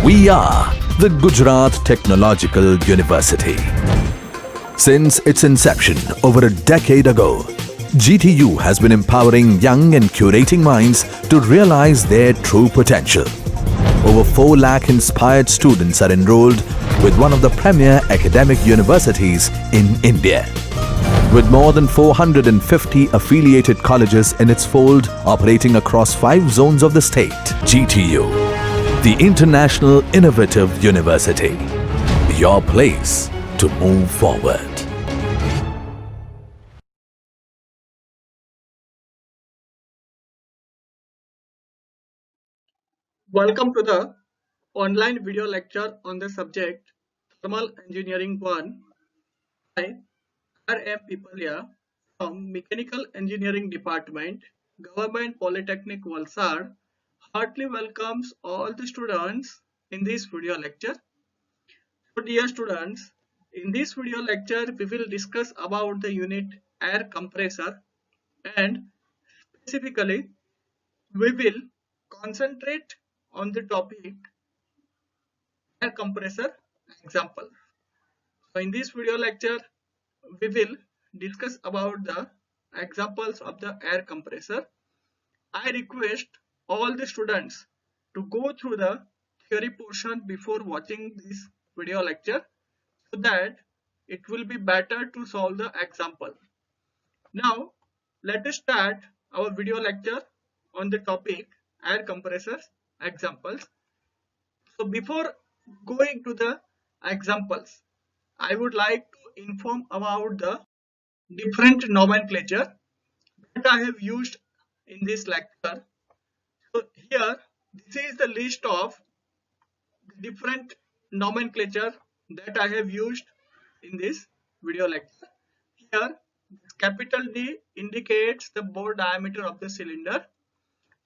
We are the Gujarat Technological University. Since its inception over a decade ago, GTU has been empowering young and curating minds to realize their true potential. Over 4 lakh inspired students are enrolled with one of the premier academic universities in India. With more than 450 affiliated colleges in its fold operating across 5 zones of the state, GTU, the International Innovative University, your place to move forward. Welcome to the online video lecture on the subject Thermal Engineering 1. I, R.M. Pipalia from Mechanical Engineering Department, Government Polytechnic Valsad, heartily welcomes all the students in this video lecture. So dear students, in this video lecture we will discuss about the unit air compressor, and specifically we will concentrate on the topic air compressor example. So in this video lecture, we will discuss about the examples of the air compressor. I request all the students to go through the theory portion before watching this video lecture so that it will be better to solve the example. Now, let us start our video lecture on the topic air compressors examples. So before going to the examples, I would like to inform about the different nomenclature that I have used in this lecture. So here, this is the list of different nomenclature that I have used in this video lecture. Here, capital D indicates the bore diameter of the cylinder,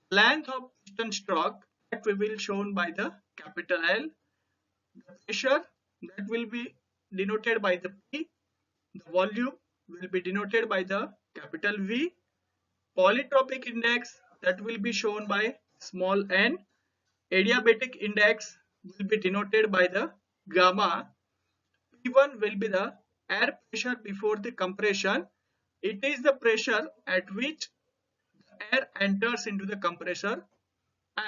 length of piston stroke that we will shown by the capital L, the pressure that will be denoted by the P, the volume will be denoted by the capital V, polytropic index that will be shown by small n, adiabatic index will be denoted by the gamma, P1 will be the air pressure before the compression. It is the pressure at which air enters into the compressor,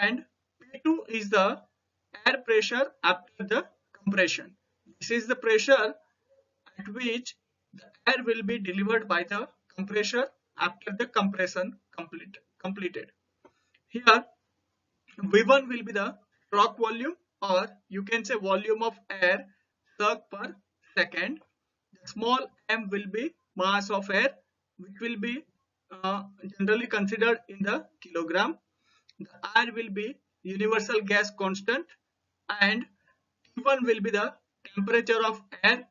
and P2 is the air pressure after the compression. This is the pressure at which the air will be delivered by the compressor after the compression completed. Here V1 will be the stroke volume, or you can say volume of air sucked per second. The small m will be mass of air, which will be generally considered in the kilogram. The R will be universal gas constant, and T1 will be the temperature of air,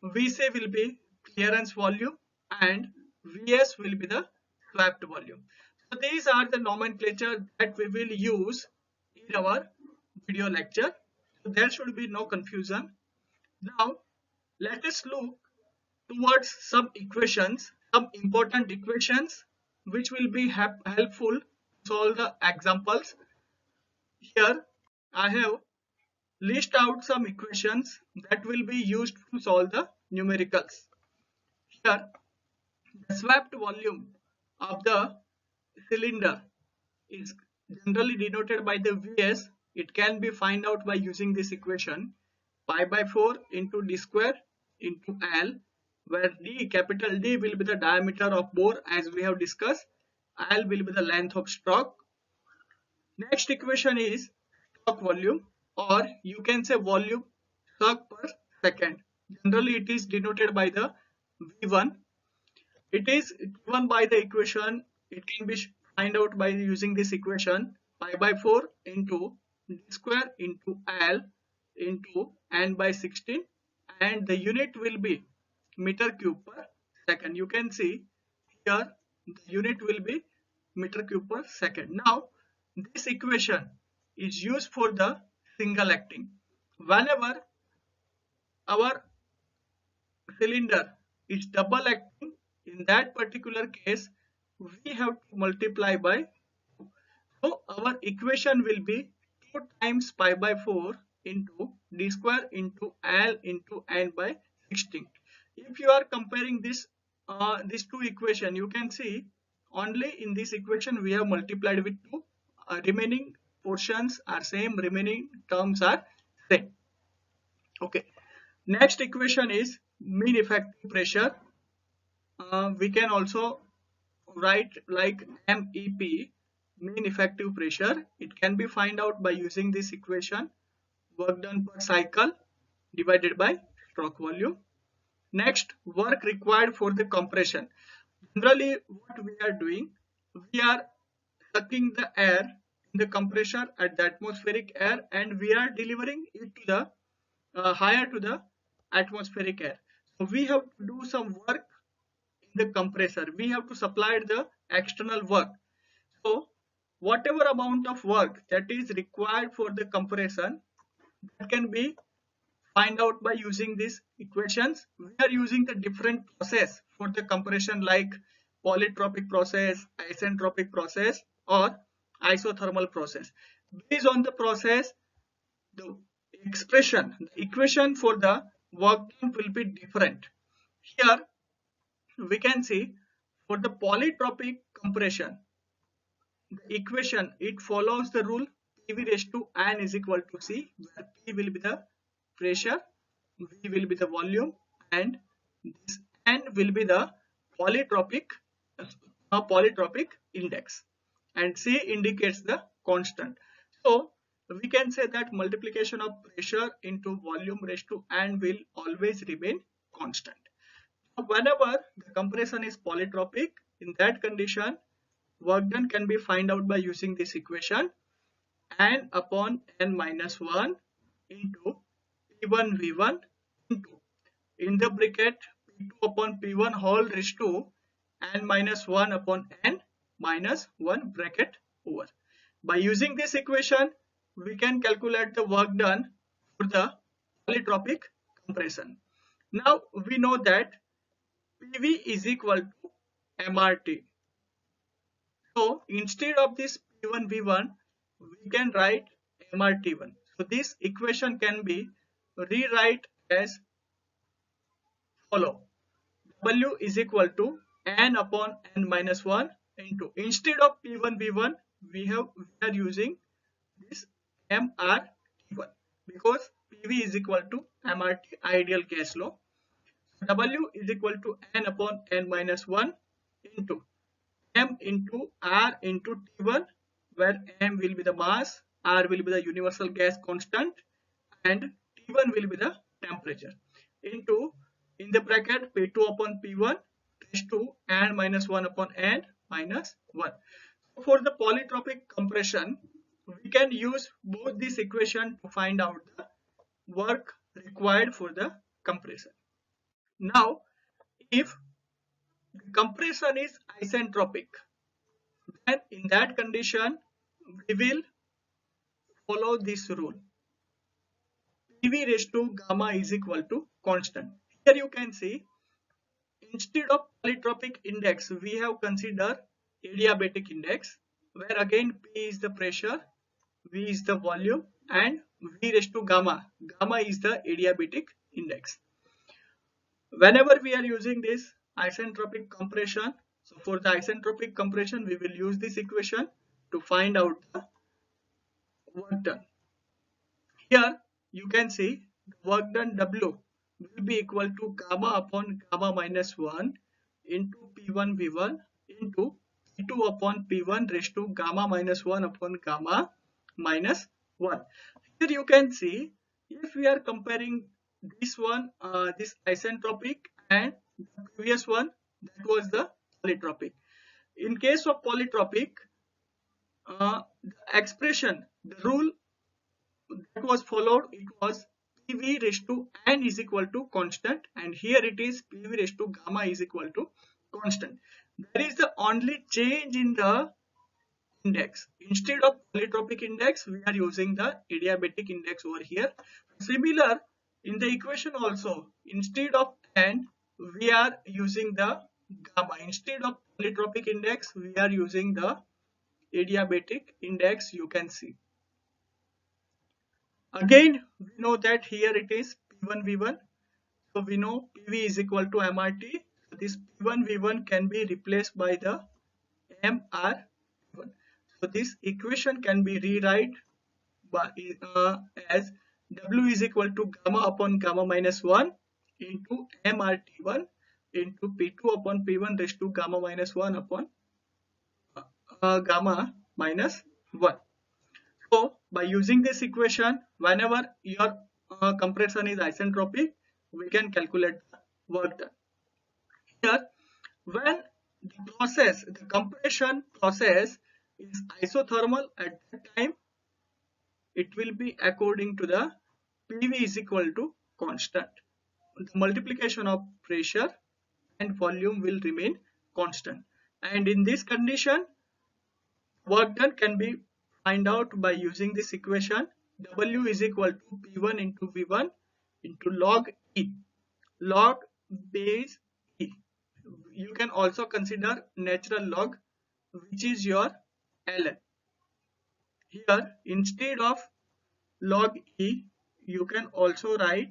Vc will be clearance volume, and Vs will be the swept volume. So these are the nomenclature that we will use in our video lecture. So there should be no confusion. Now let us look towards some equations, some important equations which will be helpful to solve the examples. Here I have list out some equations that will be used to solve the numericals. Here, the swept volume of the cylinder is generally denoted by the Vs. It can be found out by using this equation, pi by 4 into d square into L, where d, capital D, will be the diameter of bore as we have discussed. L will be the length of stroke. Next equation is stroke volume, or you can say volume stroke per second. Generally it is denoted by the V1. It is given by the equation, it can be find out by using this equation, pi by 4 into d square into L into n by 16, and the unit will be meter cube per second. You can see here the unit will be meter cube per second. Now this equation is used for the single acting. Whenever our cylinder is double acting, in that particular case we have to multiply by 2. So our equation will be 2 times pi by 4 into d square into L into n by 16. If you are comparing this these two equation, you can see only in this equation we have multiplied with 2. Remaining portions are same, remaining terms are same. Okay. Next equation is mean effective pressure. We can also write like MEP, mean effective pressure. It can be find out by using this equation, work done per cycle divided by stroke volume. Next, work required for the compression. Generally, what we are doing, we are sucking the air in the compressor at the atmospheric air, and we are delivering it to the higher to the atmospheric air. So we have to do some work in the compressor. We have to supply the external work. So whatever amount of work that is required for the compression, that can be find out by using these equations. We are using the different process for the compression like polytropic process, isentropic process, or isothermal process. Based on the process, the expression, the equation for the work done will be different. Here we can see for the polytropic compression, the equation, it follows the rule PV raised to n is equal to C, where P will be the pressure, V will be the volume, and this N will be the polytropic index, and C indicates the constant. So we can say that multiplication of pressure into volume raised to n will always remain constant. Whenever the compression is polytropic, in that condition, work done can be find out by using this equation, n upon n minus 1 into P1 V1 into, in the bracket, P2 upon P1 whole raised to n minus 1 upon n minus 1 bracket over. By using this equation, we can calculate the work done for the polytropic compression. Now we know that PV is equal to MRT. So instead of this P1 V1, we can write MRT1. So this equation can be rewrite as follow. W is equal to n upon n minus 1 into, instead of P1 V1, we are using this MRT1 because PV is equal to MRT, ideal gas law. W is equal to n upon n minus 1 into M into R into T1, where M will be the mass, R will be the universal gas constant, and T1 will be the temperature, into, in the bracket, P2 upon P1 raised to n minus 1 upon n minus 1. So for the polytropic compression, we can use both this equation to find out the work required for the compression. Now, if the compression is isentropic, then in that condition we will follow this rule. PV raised to gamma is equal to constant. Here you can see, instead of polytropic index, we have considered adiabatic index, where again P is the pressure, V is the volume, and V raised to gamma. Gamma is the adiabatic index. Whenever we are using this isentropic compression, so for the isentropic compression, we will use this equation to find out the work done. Here you can see the work done W will be equal to gamma upon gamma minus 1 into P1 V1 into P2 upon P1 raised to gamma minus 1 upon gamma minus 1. Here you can see, if we are comparing this one, this isentropic, and the previous one, that was the polytropic. In case of polytropic, the expression, the rule that was followed, it was PV raised to n is equal to constant, and here it is PV raised to gamma is equal to constant. There is the only change in the index. Instead of polytropic index, we are using the adiabatic index over here. Similar, in the equation also, instead of n, we are using the gamma. Instead of polytropic index, we are using the adiabatic index, you can see. Again, we know that here it is P1 V1. So we know PV is equal to MRT. So this P1 V1 can be replaced by the MR1. So this equation can be rewrite by, as W is equal to gamma upon gamma minus 1 into MRT1 into P2 upon P1 raised to gamma minus 1 upon gamma minus 1. So by using this equation, whenever your compression is isentropic, we can calculate the work done. Here, when the compression process is isothermal, at that time it will be according to the PV is equal to constant. The multiplication of pressure and volume will remain constant. And in this condition, work done can be find out by using this equation. W is equal to P1 into V1 into log E. Log base E. You can also consider natural log, which is your ln. Here, instead of log E, you can also write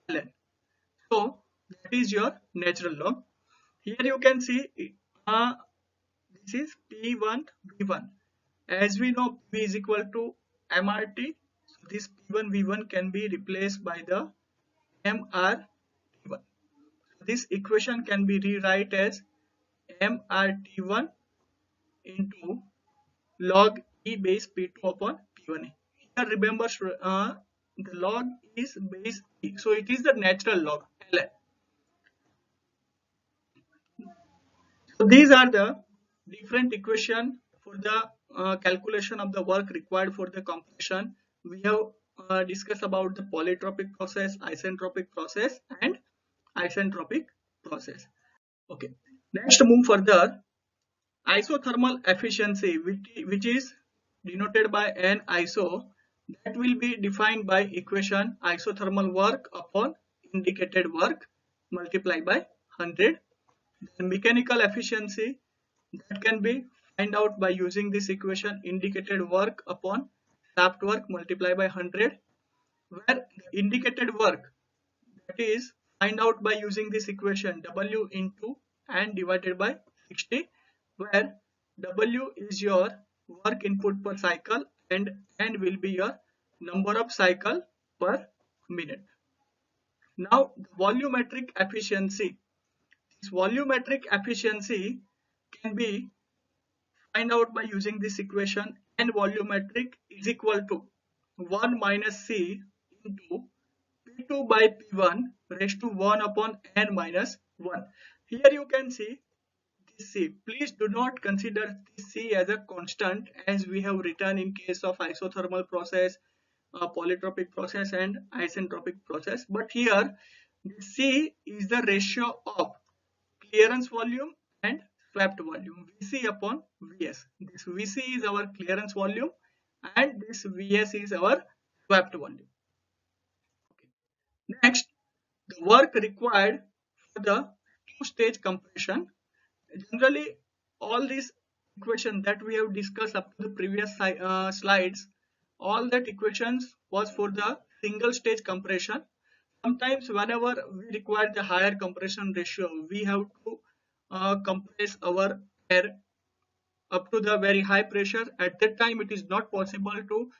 ln. So that is your natural log. Here you can see this is P1 V1. As we know, P is equal to MRT. So this P1 V1 can be replaced by the MR T1. So this equation can be rewrite as MRT1 into log E base P2 upon P1A. Here remember the log is base E. So it is the natural log ln. So these are the different equation for the calculation of the work required for the compression. We have discussed about the polytropic process, isentropic process, and isentropic process. Okay. Next, move further. Isothermal efficiency, which is denoted by N iso, that will be defined by equation isothermal work upon indicated work multiplied by 100. The mechanical efficiency, that can be find out by using this equation indicated work upon shaft work multiplied by 100, where the indicated work, that is find out by using this equation W into and divided by 60, where W is your work input per cycle and N will be your number of cycle per minute. Now the volumetric efficiency. This volumetric efficiency can be find out by using this equation. N volumetric is equal to 1 minus C into P2 by P1 raised to 1 upon N minus 1. Here you can see this C. Please do not consider this C as a constant, as we have written in case of isothermal process, polytropic process and isentropic process. But here C is the ratio of clearance volume and swept volume, Vc upon Vs. This Vc is our clearance volume and this Vs is our swept volume. Okay. Next, the work required for the two-stage compression. Generally, all these equations that we have discussed up to the previous slides, all that equations was for the single stage compression. Sometimes whenever we require the higher compression ratio, we have to compress our air up to the very high pressure. At that time, it is not possible to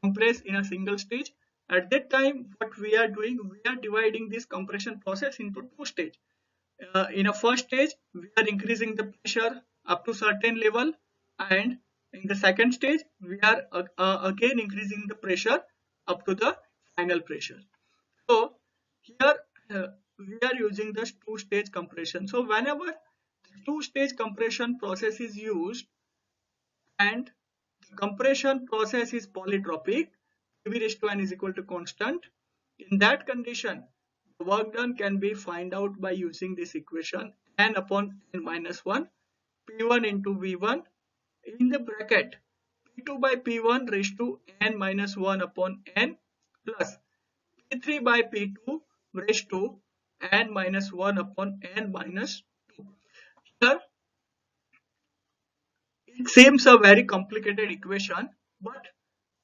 compress in a single stage. At that time, what we are doing, we are dividing this compression process into two stages. In a first stage, we are increasing the pressure up to certain level, and in the second stage, we are again increasing the pressure up to the final pressure. So here we are using the two-stage compression. So whenever the two-stage compression process is used and the compression process is polytropic, PV raised to N is equal to constant, in that condition, the work done can be find out by using this equation N upon N minus 1, P1 into V1 in the bracket P2 by P1 raised to N minus 1 upon N plus P3 by P2 raised to N minus 1 upon N minus 2. Here, it seems a very complicated equation, but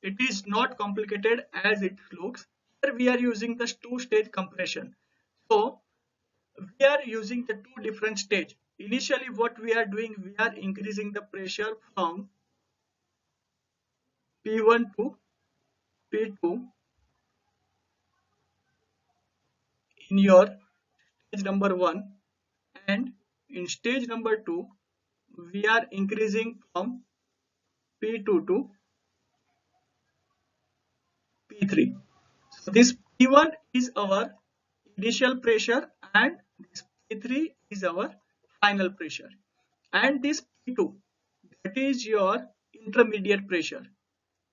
it is not complicated as it looks. Here we are using the two-stage compression. So we are using the two different stage. Initially what we are doing, we are increasing the pressure from P1 to P2 in your stage number 1, and in stage number 2 we are increasing from P2 to P3. So this P1 is our initial pressure and this P3 is our final pressure, and this P2, that is your intermediate pressure.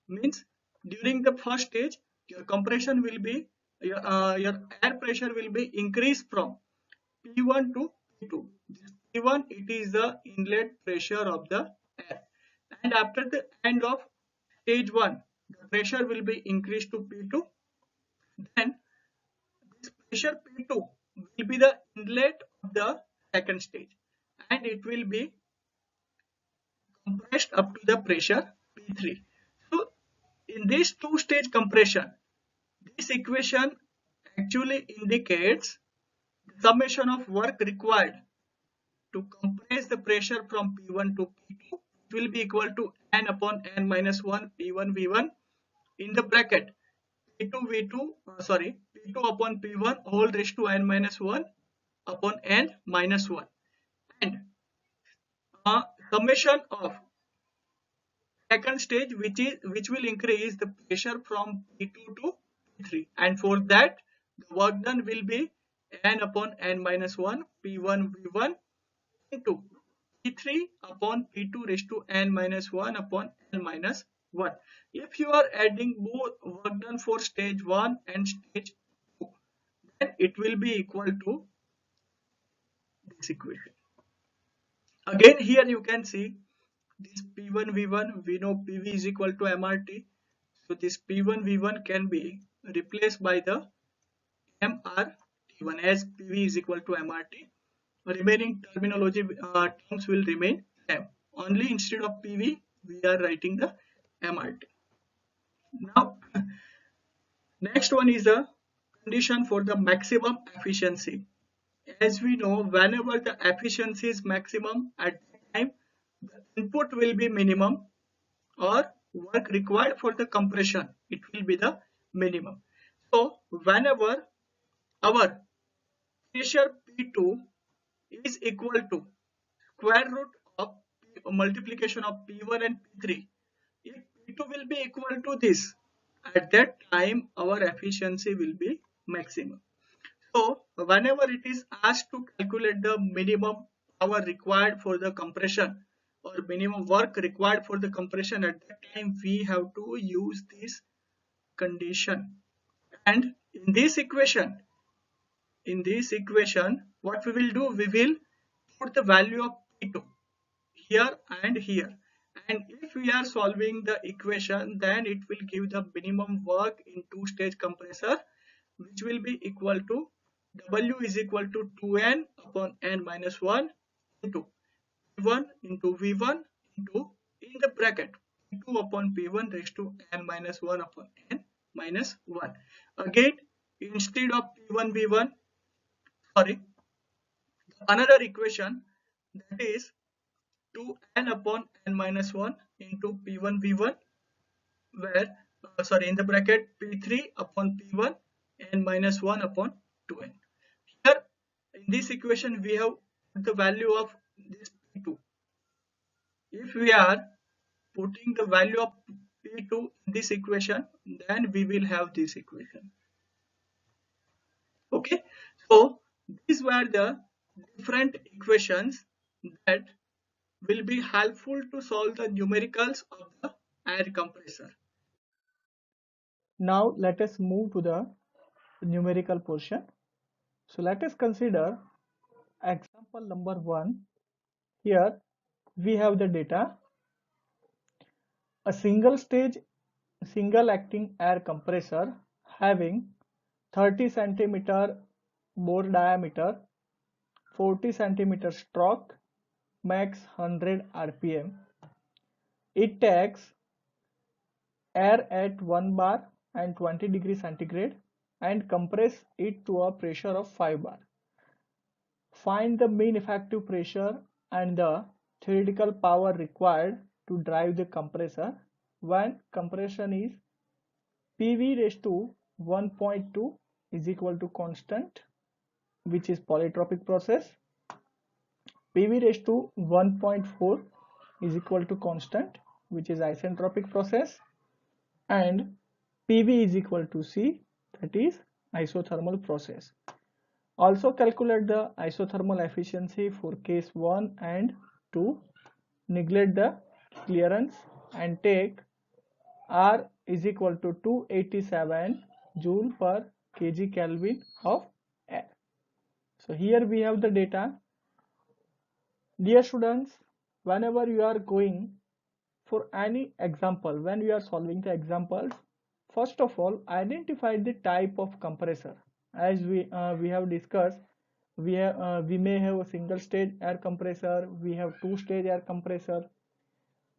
Means during the first stage your compression will be your air pressure will be increased from P1 to P2. This P1, it is the inlet pressure of the air, and after the end of stage 1 the pressure will be increased to P2. Then this pressure P2 will be the inlet of the second stage, and it will be compressed up to the pressure P3. So in this two-stage compression, this equation actually indicates the summation of work required to compress the pressure from P1 to P2. It will be equal to N upon N minus 1 P1 V1 in the bracket P2 V2 P2 upon P1 whole raised to N minus 1 upon N minus 1, and summation of second stage, which will increase the pressure from P2 to P3, and for that the work done will be N upon N minus 1 P1 V1 into P3 upon P2 raised to N minus 1 upon N minus 1. If you are adding both work done for stage 1 and stage 2, then it will be equal to this equation. Again here you can see this P1 V1, we know PV is equal to MRT. So this P1 V1 can be replaced by the MRT1 as PV is equal to MRT. Remaining terminology terms will remain same. Only instead of PV we are writing the MRT. Now next one is the condition for the maximum efficiency. As we know, whenever the efficiency is maximum, at that time the input will be minimum, or work required for the compression, it will be the minimum. So whenever our pressure P2 is equal to square root of multiplication of P1 and P3, if P2 will be equal to this, at that time our efficiency will be maximum. So whenever it is asked to calculate the minimum power required for the compression or minimum work required for the compression, at that time we have to use this condition. And in this equation what we will do, we will put the value of P2 here and here, and if we are solving the equation, then it will give the minimum work in two-stage compressor, which will be equal to W is equal to 2N upon N minus 1 into P1 into V1 into in the bracket P2 upon P1 raised to N minus 1 upon N minus 1. Again, instead of P1 V1, another equation, that is 2N upon N minus 1 into P1 V1, where in the bracket P3 upon P1 N minus 1 upon 2N. Here in this equation we have the value of this P2. If we are putting the value of P2 in this equation, then we will have this equation. Okay, so these were the different equations that will be helpful to solve the numericals of the air compressor. Now let us move to the numerical portion. So let us consider example number 1. Here we have the data. A single stage, single acting air compressor having 30 centimeter bore diameter, 40 centimeter stroke, max 100 rpm. It takes air at 1 bar and 20 degrees centigrade and compress it to a pressure of 5 bar. Find the mean effective pressure and the theoretical power required to drive the compressor when compression is PV raised to 1.2 is equal to constant, which is polytropic process. PV raised to 1.4 is equal to constant, which is isentropic process, and PV is equal to C, that is isothermal process. Also calculate the isothermal efficiency for case 1 and 2. Neglect the clearance and take R is equal to 287 joule per kg Kelvin of air. So here we have the data. Dear students, whenever you are going for any example, when you are solving the examples, first of all identify the type of compressor. As we have discussed, we may have a single stage air compressor, we have two stage air compressor.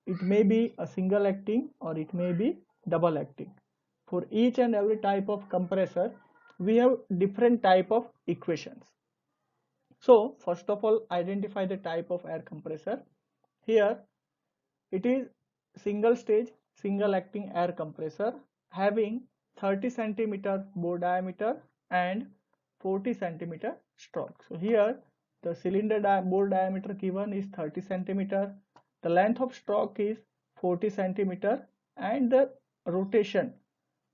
It may be a single acting or it may be double acting. For each and every type of compressor, we have different type of equations. So first of all, identify the type of air compressor. Here it is single stage single acting air compressor having 30 centimeter bore diameter and 40 centimeter stroke. So here the cylinder bore diameter given is 30 centimeter, the length of stroke is 40 centimeter, and the rotation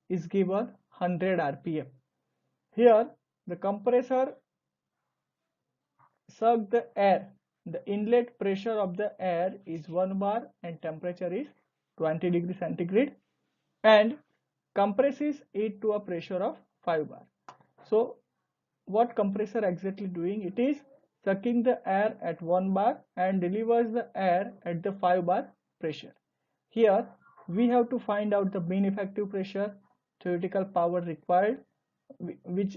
is given 100 rpm. Here the compressor suck the air. The inlet pressure of the air is 1 bar and temperature is 20 degrees centigrade, and compresses it to a pressure of 5 bar. So what compressor exactly doing? It is sucking the air at 1 bar and delivers the air at the 5 bar pressure. Here we have to find out the mean effective pressure, theoretical power required, which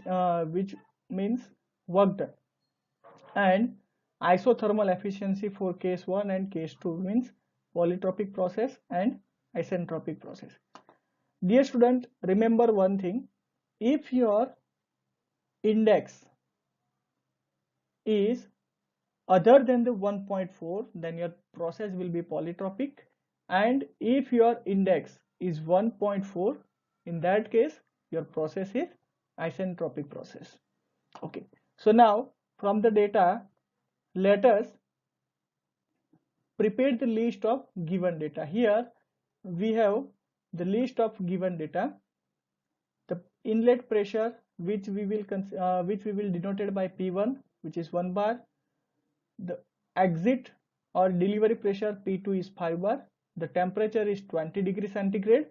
means work done, and isothermal efficiency for case 1 and case 2 means polytropic process and isentropic process. Dear student, remember one thing, if your index is other than the 1.4, then your process will be polytropic, and if your index is 1.4, in that case your process is isentropic process. Okay, so now from the data, let us prepare the list of given data. Here we have the list of given data. The inlet pressure which we will denoted by P1, which is 1 bar. The exit or delivery pressure P2 is 5 bar. The temperature is 20 degrees centigrade.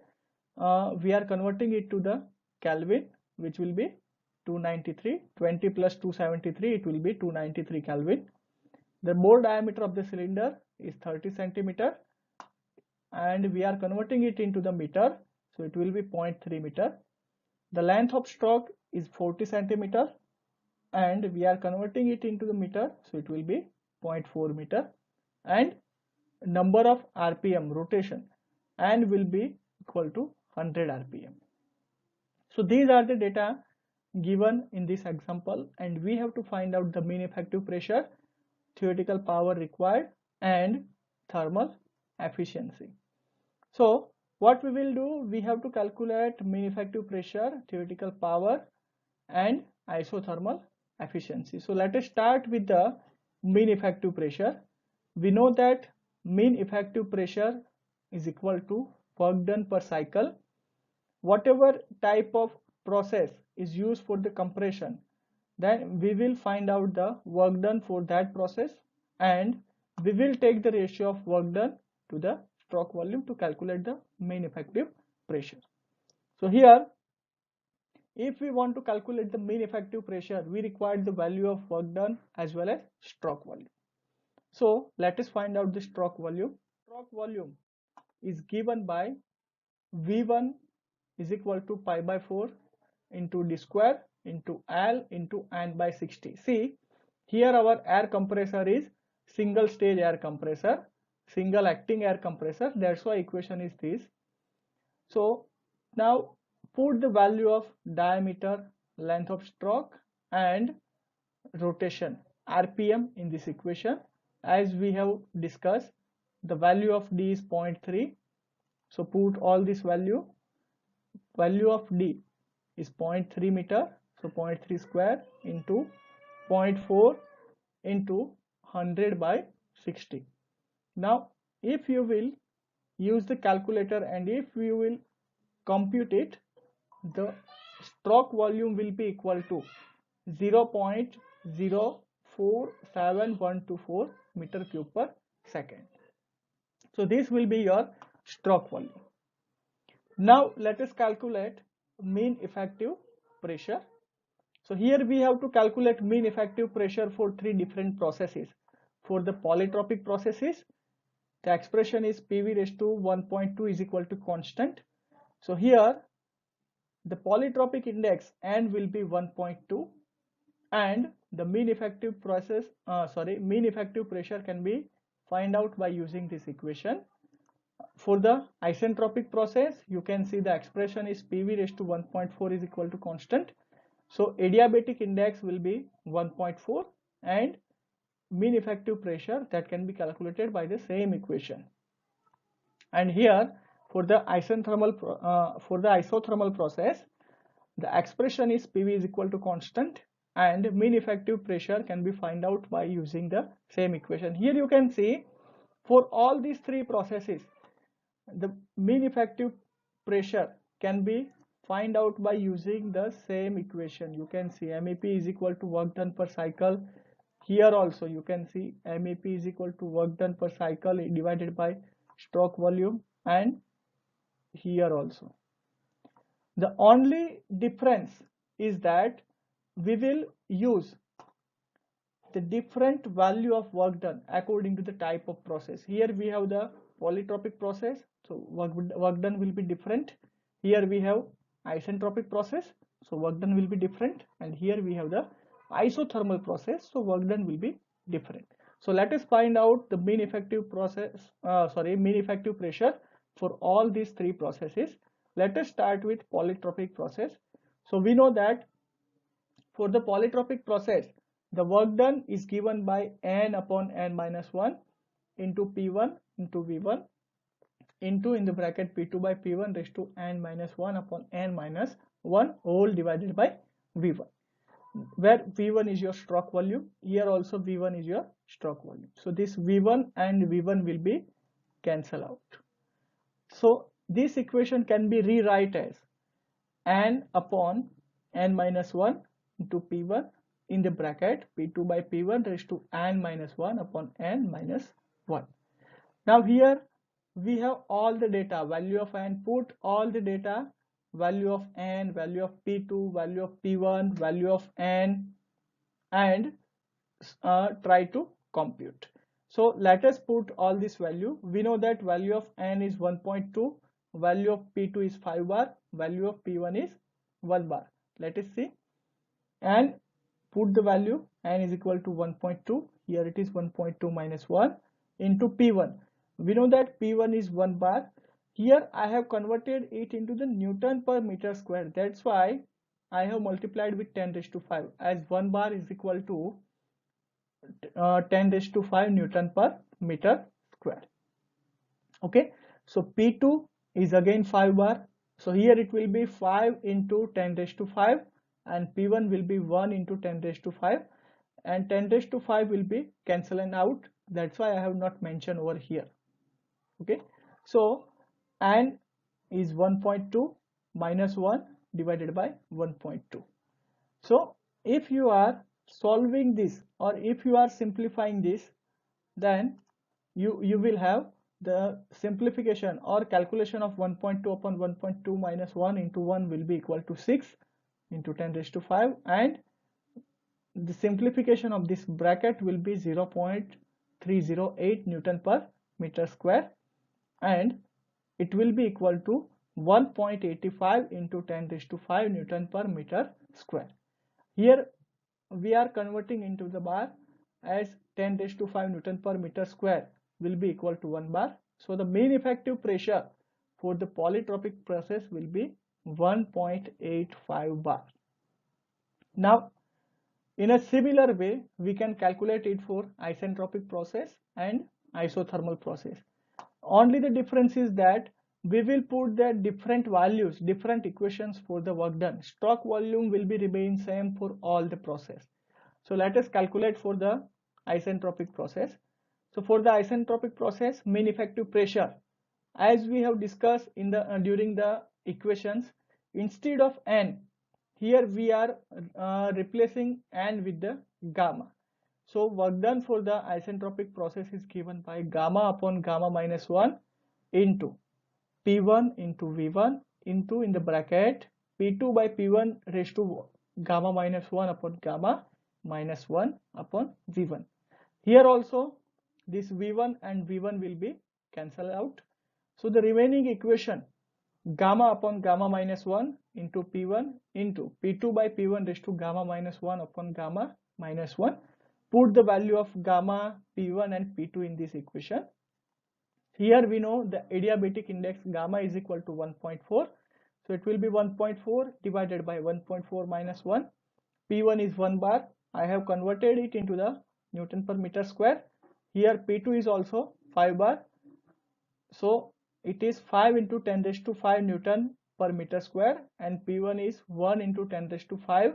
We are converting it to the Kelvin, which will be 293. 20 plus 273, it will be 293 Kelvin. The bore diameter of the cylinder is 30 centimeter, and we are converting it into the meter, so it will be 0.3 meter. The length of stroke is 40 centimeter, and we are converting it into the meter, so it will be 0.4 meter, and number of rpm rotation and will be equal to 100 rpm. So these are the data given in this example, and we have to find out the mean effective pressure, theoretical power required, and thermal efficiency. So what we will do, we have to calculate mean effective pressure, theoretical power, and isothermal efficiency. So let us start with the mean effective pressure. We know that mean effective pressure is equal to work done per cycle. Whatever type of process is used for the compression, then we will find out the work done for that process, and we will take the ratio of work done to the stroke volume to calculate the mean effective pressure. So here, if we want to calculate the mean effective pressure, we require the value of work done as well as stroke volume. So let us find out the stroke volume. Stroke volume is given by V1 is equal to pi by 4 into d square into L into n by 60. See, here our air compressor is single stage air compressor, single acting air compressor. That's why equation is this. So now put the value of diameter, length of stroke and rotation RPM in this equation. As we have discussed, the value of D is 0.3. So put all this value of D is 0.3 meter. So 0.3 square into 0.4 into 100 by 60. Now if you will use the calculator and if you will compute it, the stroke volume will be equal to 0.047124 meter cube per second. So this will be your stroke volume. Now let us calculate mean effective pressure. So here we have to calculate mean effective pressure for three different processes. For the polytropic processes, the expression is PV raised to 1.2 is equal to constant. So here the polytropic index N will be 1.2 and the mean effective pressure can be find out by using this equation. For the isentropic process, you can see the expression is PV raised to 1.4 is equal to constant. So adiabatic index will be 1.4 and mean effective pressure that can be calculated by the same equation. And here for the isothermal process, the expression is PV is equal to constant and mean effective pressure can be find out by using the same equation. Here you can see for all these three processes, the mean effective pressure can be find out by using the same equation. You can see MEP is equal to work done per cycle. Here also you can see MEP is equal to work done per cycle divided by stroke volume, and here also. The only difference is that we will use the different value of work done according to the type of process. Here we have the polytropic process, so work done will be different. Here we have isentropic process, so work done will be different, and here we have the isothermal process, so work done will be different. So let us find out the mean effective pressure for all these three processes. Let us start with polytropic process. So we know that for the polytropic process, the work done is given by N upon N minus 1 into P1 into V1 into in the bracket P2 by P1 raised to N minus 1 upon N minus 1 whole divided by V1, where V1 is your stroke volume. Here also V1 is your stroke volume. So this V1 and V1 will be cancel out. So this equation can be rewrite as N upon N minus 1 into P1 in the bracket P2 by P1 raised to N minus 1 upon N minus 1. Now here we have all the data, value of N, put all the data, value of N, value of P2, value of P1, value of N, and try to compute. So let us put all this value. We know that value of N is 1.2, value of P2 is 5 bar, value of P1 is 1 bar. Let us see and put the value. N is equal to 1.2, here it is 1.2 minus 1 into P1. We know that P1 is 1 bar. Here I have converted it into the Newton per meter square. That's why I have multiplied with 10 raised to 5, as 1 bar is equal to 10 raised to 5 Newton per meter square. Okay, so P2 is again 5 bar. So here it will be 5 into 10 raised to 5 and P1 will be 1 into 10 raised to 5 and 10 raised to 5 will be cancelling out. That's why I have not mentioned over here. Okay, so N is 1.2 minus 1 divided by 1.2. So if you are solving this or if you are simplifying this, then you will have the simplification or calculation of 1.2 upon 1.2 minus 1 into 1 will be equal to 6 into 10 raised to 5, and the simplification of this bracket will be 0.308 Newton per meter square, and it will be equal to 1.85 into 10 raised to 5 Newton per meter square. Here we are converting into the bar, as 10 raised to 5 Newton per meter square will be equal to 1 bar. So the mean effective pressure for the polytropic process will be 1.85 bar. Now, in a similar way, we can calculate it for isentropic process and isothermal process. Only the difference is that we will put the different values, different equations for the work done. Stroke volume will be remain same for all the process. So let us calculate for the isentropic process. So for the isentropic process, mean effective pressure, as we have discussed in the during the equations, instead of N, here we are replacing N with the gamma. So work done for the isentropic process is given by gamma upon gamma minus 1 into P1 into V1 into in the bracket P2 by P1 raised to gamma minus 1 upon gamma minus 1 upon V1. Here also this V1 and V1 will be cancelled out. So the remaining equation, gamma upon gamma minus 1 into P1 into P2 by P1 raised to gamma minus 1 upon gamma minus 1. Put the value of gamma, P1 and P2 in this equation. Here we know the adiabatic index gamma is equal to 1.4. So it will be 1.4 divided by 1.4 minus 1. P1 is 1 bar. I have converted it into the Newton per meter square. Here P2 is also 5 bar. So it is 5 into 10 raised to 5 Newton per meter square, and P1 is 1 into 10 raised to 5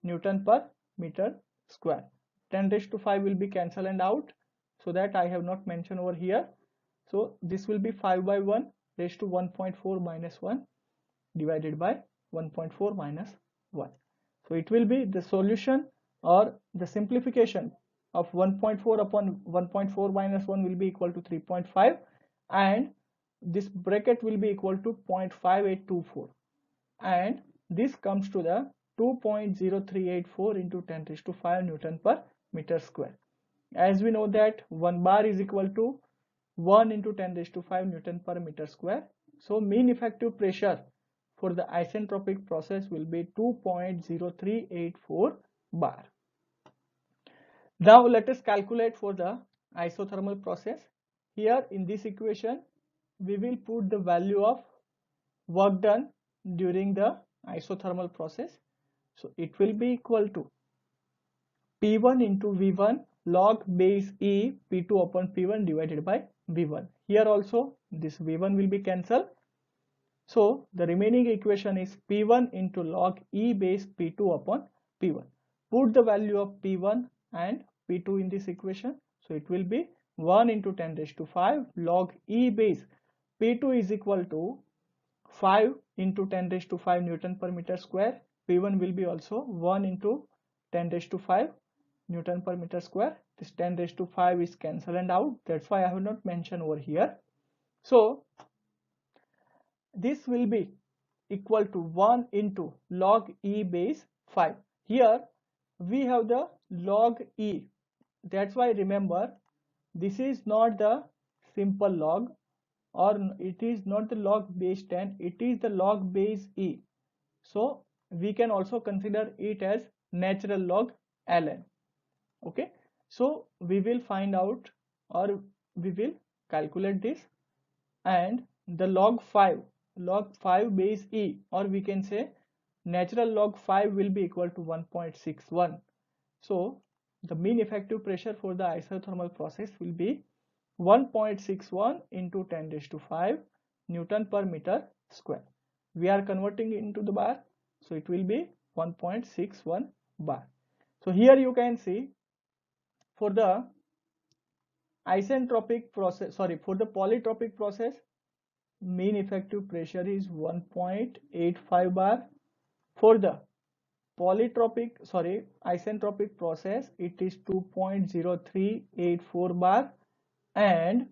Newton per meter square. 10 raised to 5 will be cancelled and out, so that I have not mentioned over here. So this will be 5 by 1 raised to 1.4 minus 1 divided by 1.4 minus 1. So it will be the solution or the simplification of 1.4 upon 1.4 minus 1 will be equal to 3.5, and this bracket will be equal to 0.5824, and this comes to the 2.0384 into 10 raised to 5 Newton per meter square. As we know that 1 bar is equal to 1 into 10 raised to 5 Newton per meter square. So mean effective pressure for the isentropic process will be 2.0384 bar. Now let us calculate for the isothermal process. Here in this equation, we will put the value of work done during the isothermal process. So it will be equal to P1 into V1 log base E P2 upon P1 divided by V1. Here also this V1 will be cancelled. So the remaining equation is P1 into log E base P2 upon P1. Put the value of P1 and P2 in this equation. So it will be 1 into 10 raised to 5 log E base P2 is equal to 5 into 10 raised to 5 Newton per meter square. P1 will be also 1 into 10 raised to 5 Newton per meter square. This 10 raised to 5 is cancelled out. That's why I have not mentioned over here. So this will be equal to 1 into log E base 5. Here we have the log E. That's why remember, this is not the simple log, or it is not the log base 10, it is the log base E. So we can also consider it as natural log ln. Okay, so we will find out, or we will calculate this, and the log 5 base E, or we can say natural log 5 will be equal to 1.61. So the mean effective pressure for the isothermal process will be 1.61 into 10 raised to 5 Newton per meter square. We are converting into the bar, so it will be 1.61 bar. So here you can see for the isentropic process, for the polytropic process, mean effective pressure is 1.85 bar. For the isentropic process, it is 2.0384 bar, and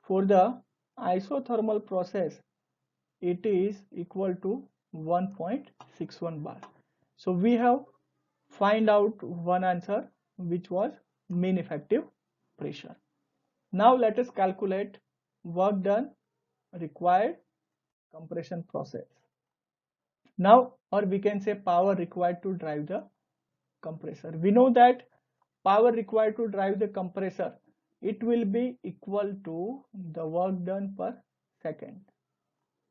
for the isothermal process, it is equal to 1.61 bar. So we have find out one answer, which was mean effective pressure. Now let us calculate work done required compression process. Now, or we can say power required to drive the compressor. We know that power required to drive the compressor, it will be equal to the work done per second.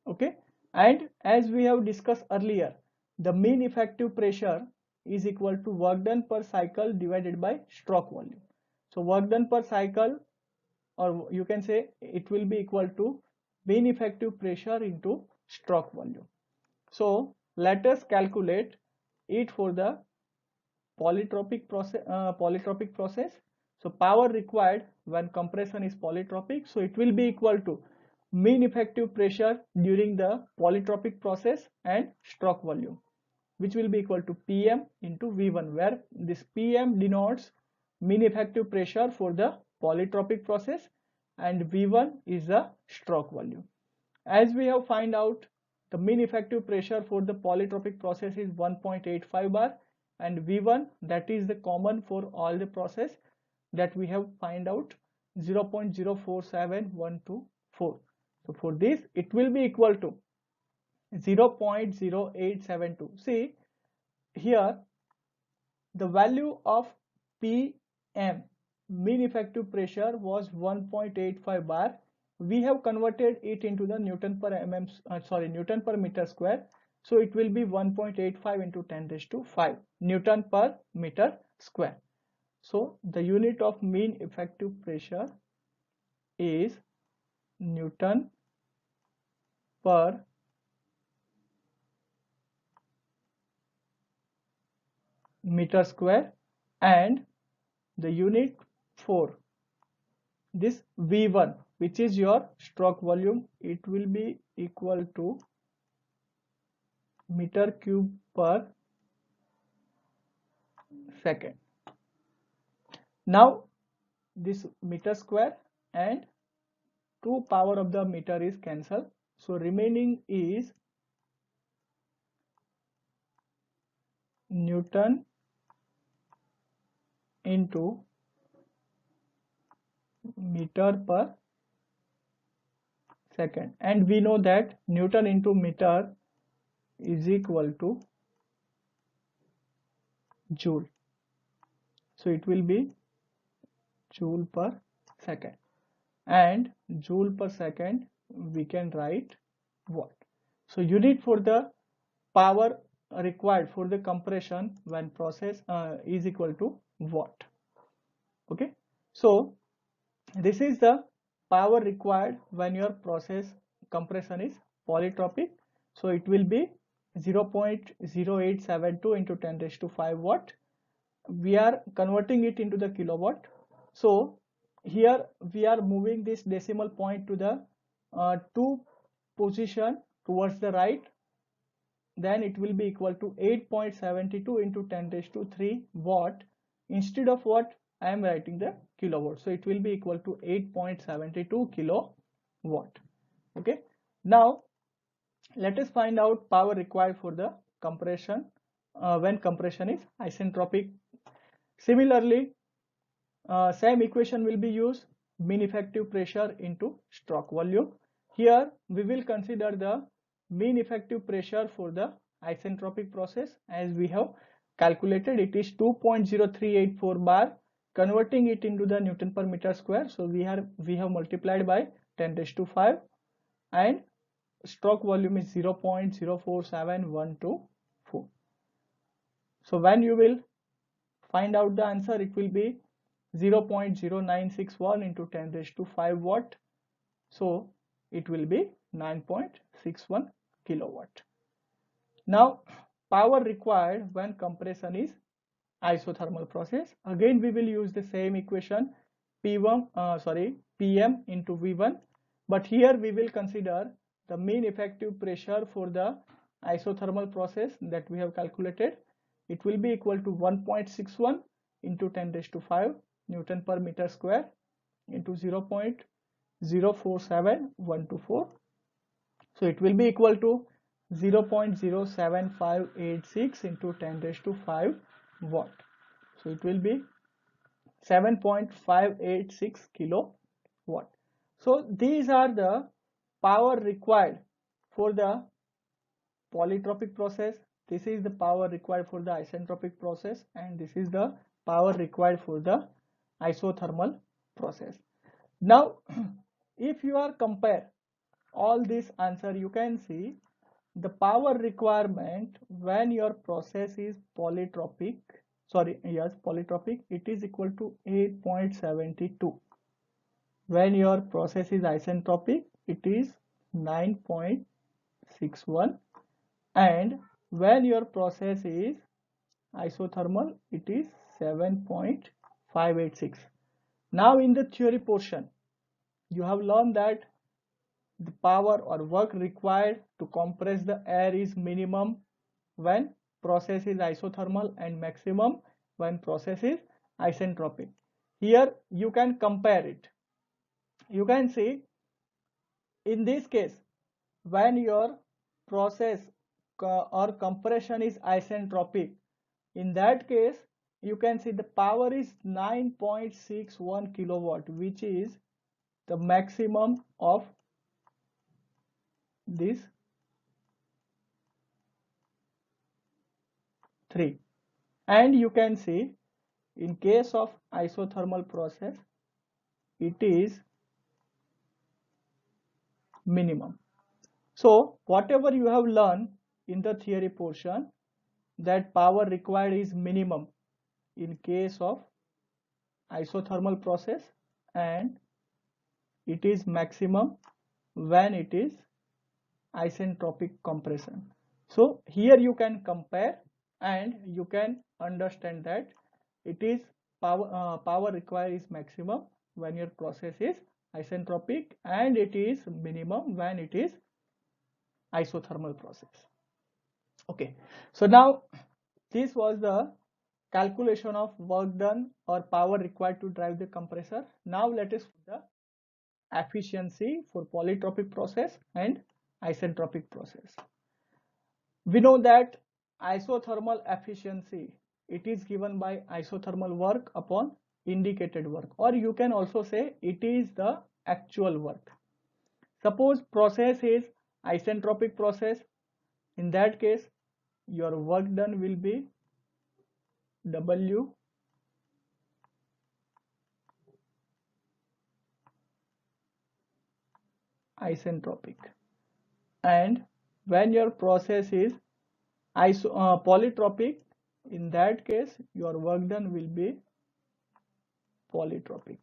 Okay, and as we have discussed earlier, the mean effective pressure is equal to work done per cycle divided by stroke volume. So work done per cycle, or you can say it will be equal to mean effective pressure into stroke volume. So let us calculate it for the polytropic process. So power required when compression is polytropic, so it will be equal to mean effective pressure during the polytropic process and stroke volume, which will be equal to Pm into V1, where this Pm denotes mean effective pressure for the polytropic process and V1 is the stroke volume. As we have find out, the mean effective pressure for the polytropic process is 1.85 bar, and V1, that is the common for all the process, that we have find out 0.047124. So for this it will be equal to 0.0872. see here the value of Pm, mean effective pressure, was 1.85 bar. We have converted it into the Newton per meter square. So it will be 1.85 into 10 raised to 5 Newton per meter square. So the unit of mean effective pressure is Newton per meter square, and the unit for this V1, which is your stroke volume, it will be equal to meter cube per second. Now this meter square and 2 power of the meter is cancelled, so remaining is Newton into meter per second, and we know that Newton into meter is equal to joule, so it will be joule per second, and joule per second we can write watt. So unit for the power required for the compression when process is equal to watt. Okay, so this is the power required when your process compression is polytropic. So it will be 0.0872 into 10 raised to 5 watt. We are converting it into the kilowatt. So here we are moving this decimal point to the 2 position towards the right. Then it will be equal to 8.72 into 10 raised to 3 watt. Instead of watt, I am writing the kilowatt. So it will be equal to 8.72 kilowatt. Okay. Now let us find out power required for the compression when compression is isentropic. Similarly, same equation will be used, mean effective pressure into stroke volume. Here we will consider the mean effective pressure for the isentropic process, as we have calculated it is 2.0384 bar. Converting it into the Newton per meter square, so we have multiplied by 10 raised to 5, and stroke volume is 0.047124. So when you will find out the answer, it will be 0.0961 into 10 raised to 5 watt. So it will be 9.61 kilowatt. Now power required when compression is isothermal process. Again we will use the same equation, Pm into V1, but here we will consider the mean effective pressure for the isothermal process that we have calculated. It will be equal to 1.61 into 10 raised to 5 Newton per meter square into 0.047124. So it will be equal to 0.07586 into 10 raised to 5 watt. So it will be 7.586 kilowatt. So these are the power required for the polytropic process. This is the power required for the isentropic process, and this is the power required for the isothermal process. Now if you are compare all this answer, you can see the power requirement when your process is polytropic, polytropic, it is equal to 8.72. When your process is isentropic, it is 9.61, and when your process is isothermal, it is 7.586. Now in the theory portion, you have learned that the power or work required to compress the air is minimum when process is isothermal and maximum when process is isentropic. Here you can compare it. You can see in this case, when your process or compression is isentropic, in that case you can see the power is 9.61 kilowatt, which is the maximum of these three. And you can see in case of isothermal process, it is minimum. So whatever you have learned in the theory portion, that power required is minimum in case of isothermal process and it is maximum when it is isentropic compression. So here you can compare and you can understand that it is power required is maximum when your process is isentropic and it is minimum when it is isothermal process. Okay, so now this was the calculation of work done or power required to drive the compressor. Now let us see the efficiency for polytropic process and isentropic process. We know that isothermal efficiency, it is given by isothermal work upon indicated work, or you can also say it is the actual work. Suppose process is isentropic process, in that case your work done will be W isentropic, and when your process is polytropic, in that case your work done will be polytropic.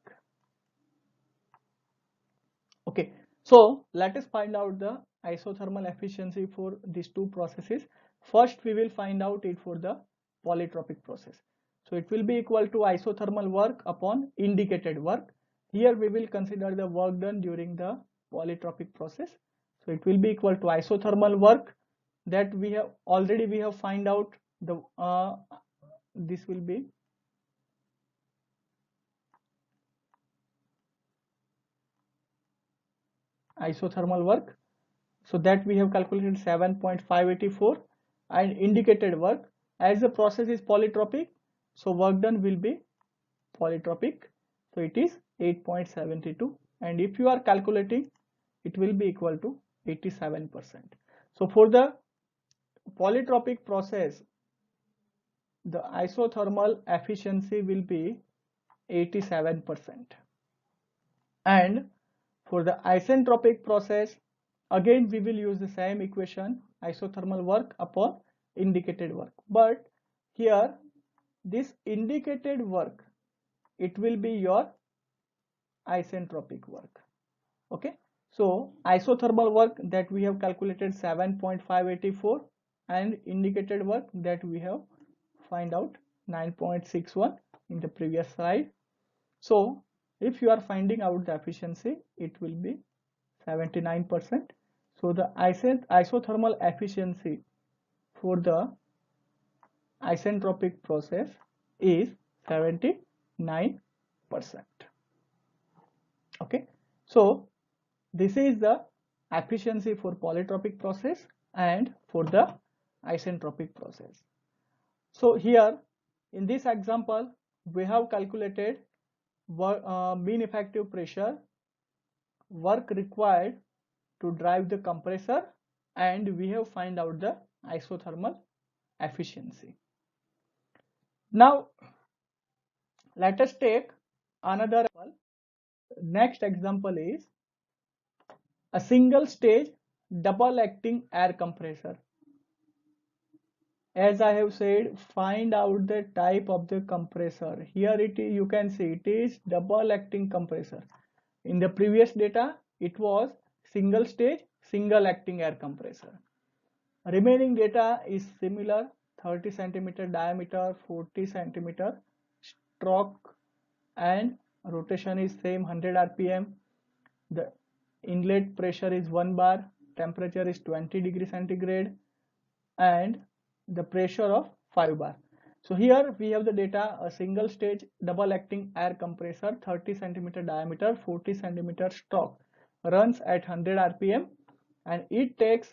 Okay, so let us find out the isothermal efficiency for these two processes. First we will find out it for the polytropic process. So it will be equal to isothermal work upon indicated work. Here we will consider the work done during the polytropic process. So it will be equal to isothermal work that we have find out the this will be isothermal work, so that we have calculated 7.584, and indicated work, as the process is polytropic, so work done will be polytropic, so it is 8.72, and if you are calculating, it will be equal to 87%. So for the polytropic process, the isothermal efficiency will be 87%, and for the isentropic process, again we will use the same equation, isothermal work upon indicated work, but here this indicated work, it will be your isentropic work. Okay, so isothermal work that we have calculated 7.584, and indicated work that we have find out 9.61 in the previous slide. So if you are finding out the efficiency, it will be 79%. So the isothermal efficiency for the isentropic process is 79%. Okay, so this is the efficiency for polytropic process and for the isentropic process. So here in this example, we have calculated mean effective pressure, work required to drive the compressor, and we have find out the isothermal efficiency. Now let us take another example. Next example is a single stage double acting air compressor. As I have said, find out the type of the compressor. Here it is, you can see it is double acting compressor. In the previous data, it was single stage, single acting air compressor. Remaining data is similar, 30 centimeter diameter, 40 centimeter stroke, and rotation is same 100 rpm. The inlet pressure is 1 bar, temperature is 20 degree centigrade, and the pressure of 5 bar. So here we have the data, a single stage double acting air compressor, 30 centimeter diameter, 40 centimeter stroke, runs at 100 rpm, and it takes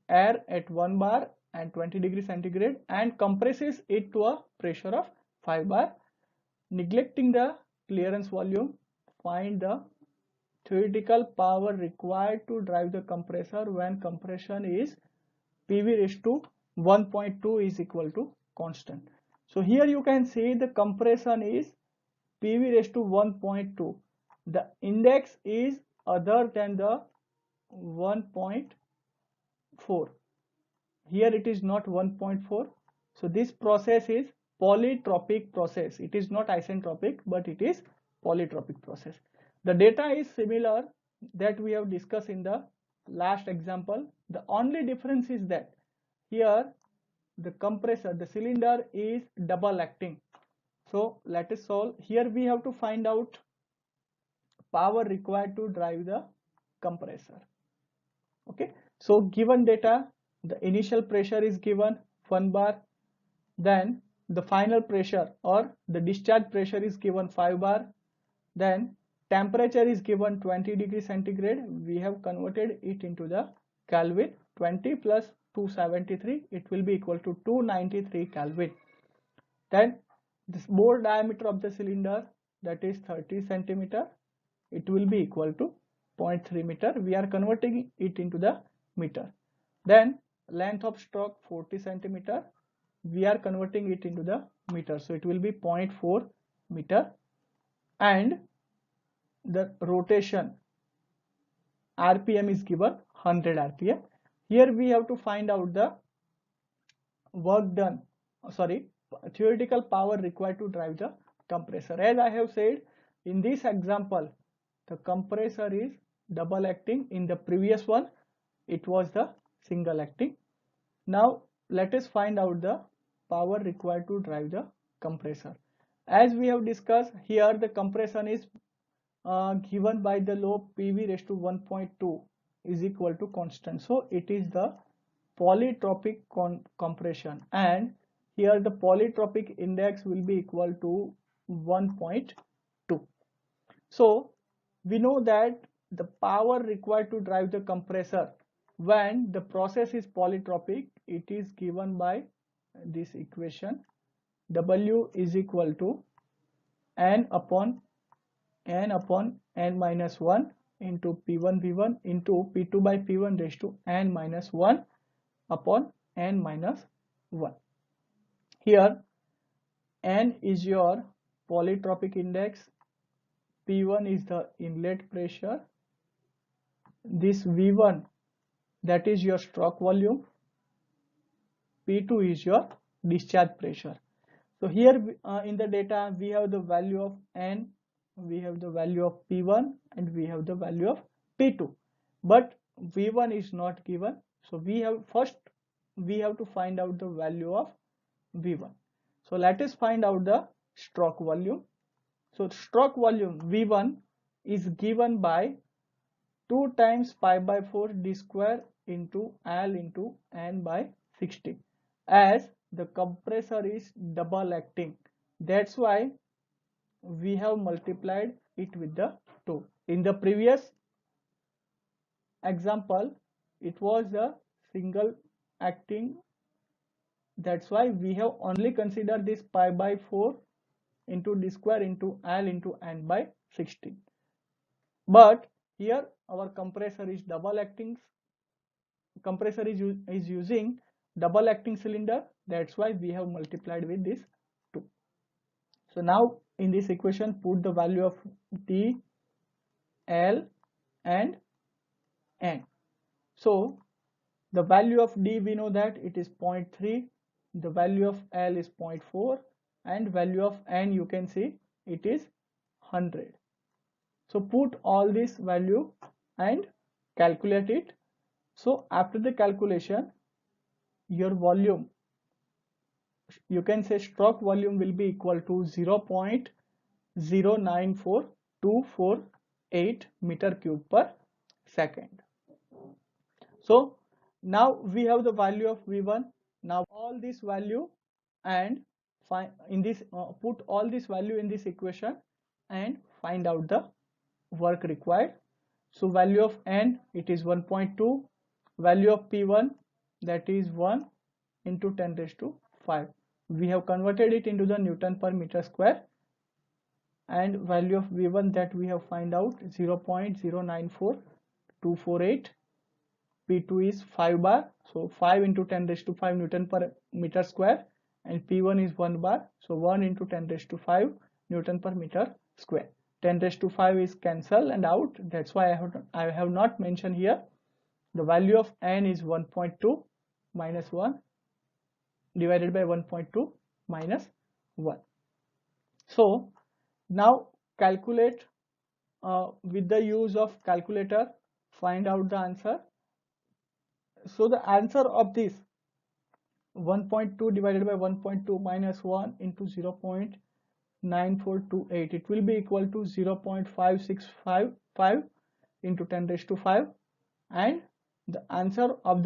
air at 1 bar and 20 degree centigrade and compresses it to a pressure of 5 bar. Neglecting the clearance volume, find the theoretical power required to drive the compressor when compression is PV raised to 1.2 is equal to constant. So here you can see the compression is PV raised to 1.2. The index is other than the 1.4. Here it is not 1.4. So this process is polytropic process. It is not isentropic, but it is polytropic process. The data is similar that we have discussed in the last example. The only difference is that here the compressor, the cylinder is double acting. So let us solve. Here we have to find out power required to drive the compressor. Okay, so given data, the initial pressure is given 1 bar, then the final pressure or the discharge pressure is given 5 bar, then temperature is given 20 degree centigrade. We have converted it into the Kelvin. 20 plus 273, it will be equal to 293 Kelvin. Then this bore diameter of the cylinder, that is 30 centimeter, it will be equal to 0.3 meter. We are converting it into the meter. Then length of stroke 40 centimeter, we are converting it into the meter, so it will be 0.4 meter. And the rotation RPM is given 100 RPM. Here we have to find out the work done, theoretical power required to drive the compressor. As I have said, in this example, the compressor is double acting. In the previous one, it was the single acting. Now let us find out the power required to drive the compressor. As we have discussed, here the compression is given by the law PV raised to 1.2 is equal to constant. So it is the polytropic compression, and here the polytropic index will be equal to 1.2. So we know that the power required to drive the compressor when the process is polytropic, it is given by this equation. W is equal to N upon N minus 1 into P1 V1 into P2 by P1 raised to N minus 1 upon N minus 1. Here N is your polytropic index, P1 is the inlet pressure, this V1 that is your stroke volume, P2 is your discharge pressure. So here in the data we have the value of N, we have the value of P1, and we have the value of P2, but V1 is not given. So we have to find out the value of V1. So let us find out the stroke volume. So stroke volume V1 is given by 2 times pi by 4 d square into L into N by 60. As the compressor is double acting, that's why we have multiplied it with the 2. In the previous example, it was a single acting, that's why we have only considered this pi by 4 into d square into L into N by 16. But here our compressor is double acting, compressor is using double acting cylinder, that's why we have multiplied with this 2. So now in this equation put the value of D, L and N. So the value of D, we know that it is 0.3, the value of L is 0.4, and value of N, you can see it is 100. So put all this value and calculate it. So after the calculation, your volume, you can say stroke volume, will be equal to 0.094248 meter cube per second. So now we have the value of V1. Now all this value and find in this put all this value in this equation and find out the work required. So value of N, it is 1.2, value of P1, that is 1 into 10 raised to 5. We have converted it into the Newton per meter square, and value of V1 that we have find out 0.094248. P2 is 5 bar, so 5 into 10 raised to 5 Newton per meter square, and P1 is 1 bar, so 1 into 10 raised to 5 Newton per meter square. 10 raised to 5 is cancelled and out, that's why I have not mentioned here. The value of N is 1.2 minus 1 divided by 1.2 minus 1. So now calculate with the use of calculator, find out the answer. So the answer of this 1.2 divided by 1.2 minus 1 into 0.9428, it will be equal to 0.5655 into 10 raised to 5, and the answer of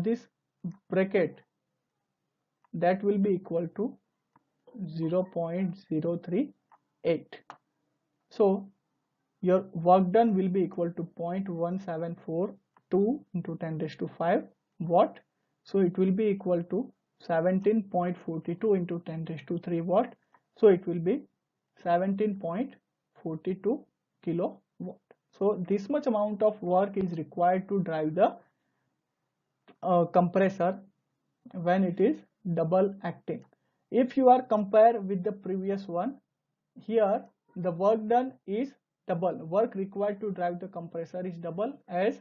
this bracket, that will be equal to 0.038. So your work done will be equal to 0.1742 into 10 raised to 5 watt. So it will be equal to 17.42 into 10 raised to 3 watt. So it will be 17.42 kilowatt. So this much amount of work is required to drive the compressor when it is double acting. If you are compare with the previous one, here the work done is double, work required to drive the compressor is double, as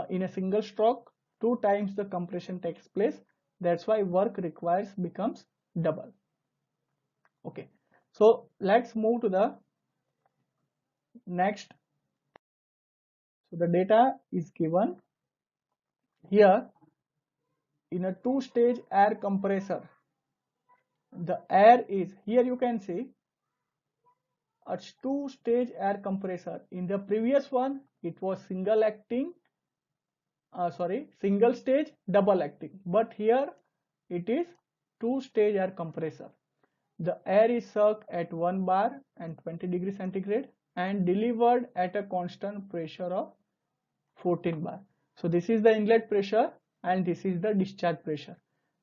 in a single stroke 2 times the compression takes place, that's why work requires becomes double. Okay, so let's move to the next. So the data is given here. In a 2-stage air compressor, the air is, here you can see a 2-stage air compressor. In the previous one it was single stage double acting, but here it is 2-stage air compressor. The air is sucked at 1 bar and 20 degrees centigrade and delivered at a constant pressure of 14 bar. So this is the inlet pressure and this is the discharge pressure.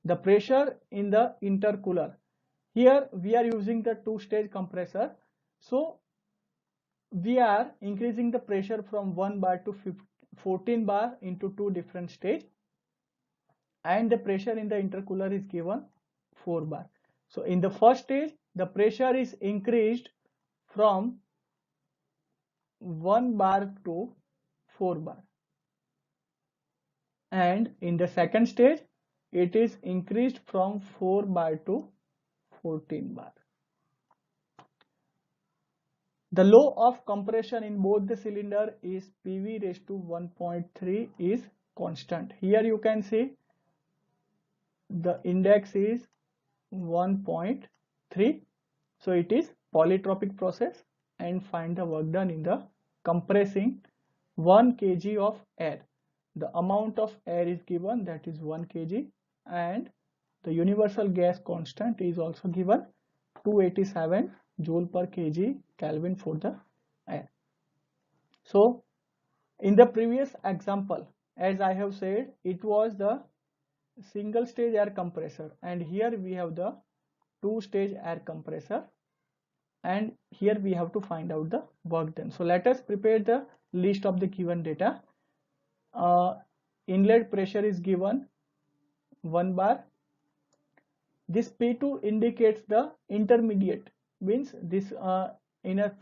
The pressure in the intercooler, here we are using the 2-stage compressor, so we are increasing the pressure from 1 bar to 14 bar into 2 different stage, and the pressure in the intercooler is given 4 bar. So in the first stage the pressure is increased from 1 bar to 4 bar, and in the second stage it is increased from 4 bar to 14 bar. The law of compression in both the cylinder is PV raised to 1.3 is constant. Here you can see the index is 1.3, so it is polytropic process, and find the work done in the compressing 1 kg of air. The amount of air is given, that is 1 kg, and the universal gas constant is also given, 287 joule per kg Kelvin for the air. So in the previous example, as I have said, it was the single stage air compressor, and here we have the 2-stage air compressor, and here we have to find out the work done. So let us prepare the list of the given data. Inlet pressure is given 1 bar. This P2 indicates the intermediate, means this in a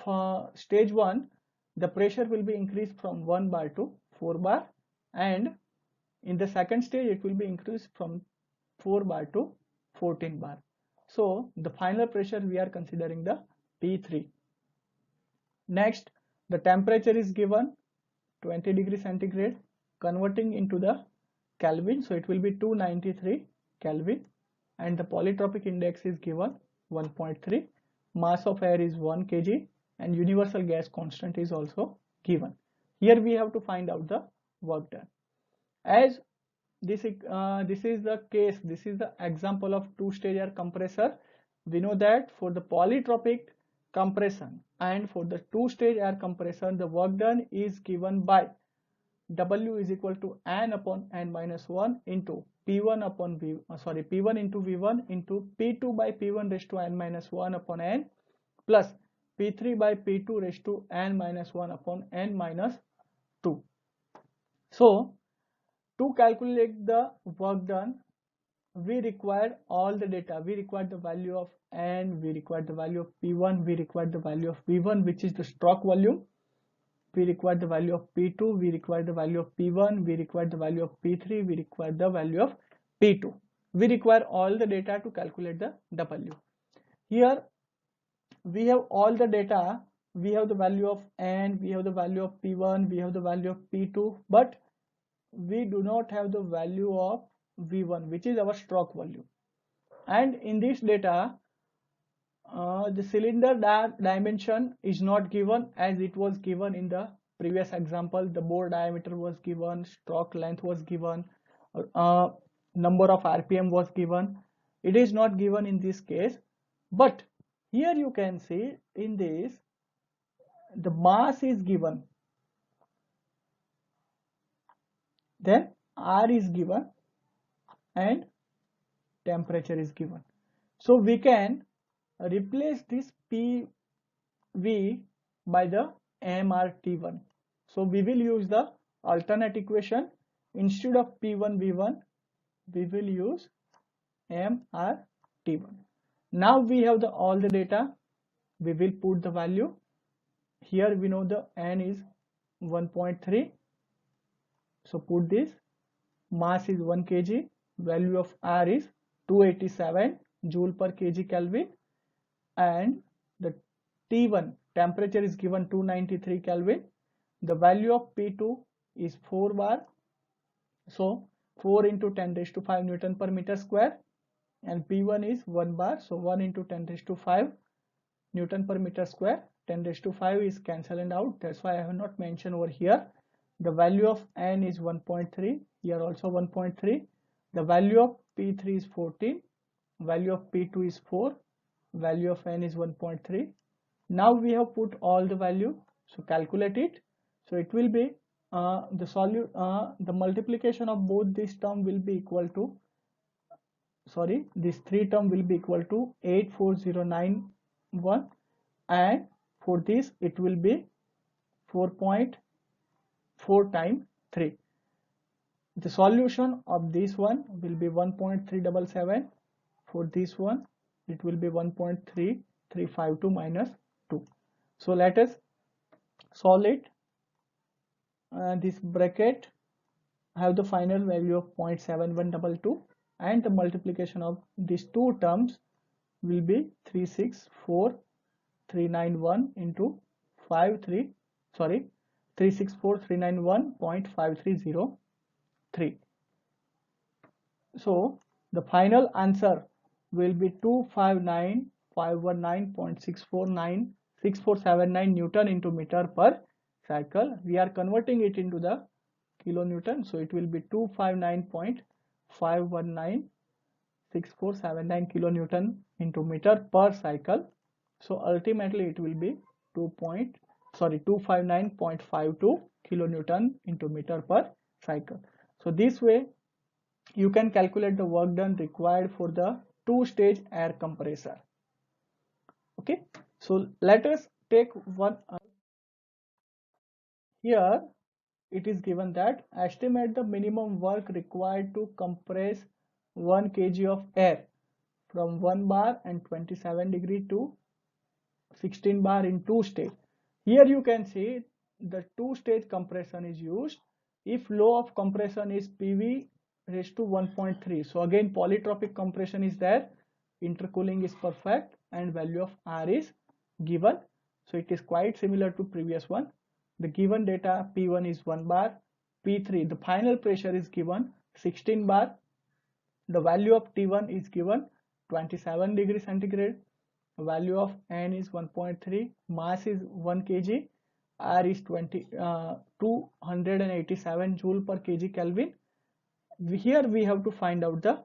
stage 1 the pressure will be increased from 1 bar to 4 bar, and in the second stage it will be increased from 4 bar to 14 bar. So the final pressure we are considering the P3. Next, the temperature is given 20 degree centigrade, converting into the Kelvin, so it will be 293 Kelvin, and the polytropic index is given 1.3, mass of air is 1 kg, and universal gas constant is also given. Here we have to find out the work done. As this is the case, this is the example of two-stage air compressor. We know that for the polytropic compression and for the two-stage air compression, the work done is given by W is equal to N upon N minus 1 into P1 upon P1 into V1 into P2 by P1 raised to N minus 1 upon N plus P3 by P2 raised to N minus 1 upon N minus 2. So to calculate the work done, we require all the data. We require the value of N, we require the value of P1, we require the value of V1, which is the stroke volume. We require the value of P2, we require the value of P1, we require the value of P3, we require the value of P2. We require all the data to calculate the W. Here we have all the data. We have the value of N, we have the value of P1, we have the value of P2, but we do not have the value of V1, which is our stroke volume. And in this data, the cylinder dimension is not given as it was given in the previous example. The bore diameter was given, stroke length was given, number of RPM was given. It is not given in this case, but here you can see in this the mass is given, then R is given and temperature is given. So we can replace this PV by the MRT1. So we will use the alternate equation. Instead of P1 V1, we will use MRT1. Now we have all the data. We will put the value. Here we know the N is 1.3. So put this. Mass is 1 kg. Value of R is 287 joule per kg Kelvin, and the T1 temperature is given 293 Kelvin. The value of P2 is 4 bar, so 4 into 10 raised to 5 Newton per meter square, and P1 is 1 bar, so 1 into 10 raised to 5 Newton per meter square. 10 raised to 5 is cancelled out, that's why I have not mentioned over here. The value of N is 1.3, here also 1.3. The value of P3 is 14, value of P2 is 4, value of N is 1.3. Now we have put all the value, so calculate it. So it will be the multiplication of both this term will be equal to, this 3 term will be equal to 84091, and for this it will be 4.4 times 3. The solution of this one will be 1.377. For this one, it will be 1.3352 minus 2. So let us solve it. This bracket have the final value of 0.7122, and the multiplication of these two terms will be 364,391 into 364,391.5303. So the final answer will be 259,519.6479 Newton into meter per cycle. We are converting it into the kilonewton, so it will be 259.519.6479 kilonewton into meter per cycle. So ultimately it will be 259.52 kilonewton into meter per cycle. So this way you can calculate the work done required for the two-stage air compressor. Okay, so let us take one. Here it is given that estimate the minimum work required to compress 1 kg of air from 1 bar and 27 degree to 16 bar in two stage. Here you can see the two-stage compression is used. if law of compression is PV raised to 1.3, so again polytropic compression is there, intercooling is perfect, and value of R is given. So it is quite similar to previous one. The given data, P1 is 1 bar, P3 the final pressure is given 16 bar, the value of T1 is given 27 degree centigrade, value of N is 1.3, mass is 1 kg, R is 287 joule per kg Kelvin. Here we have to find out the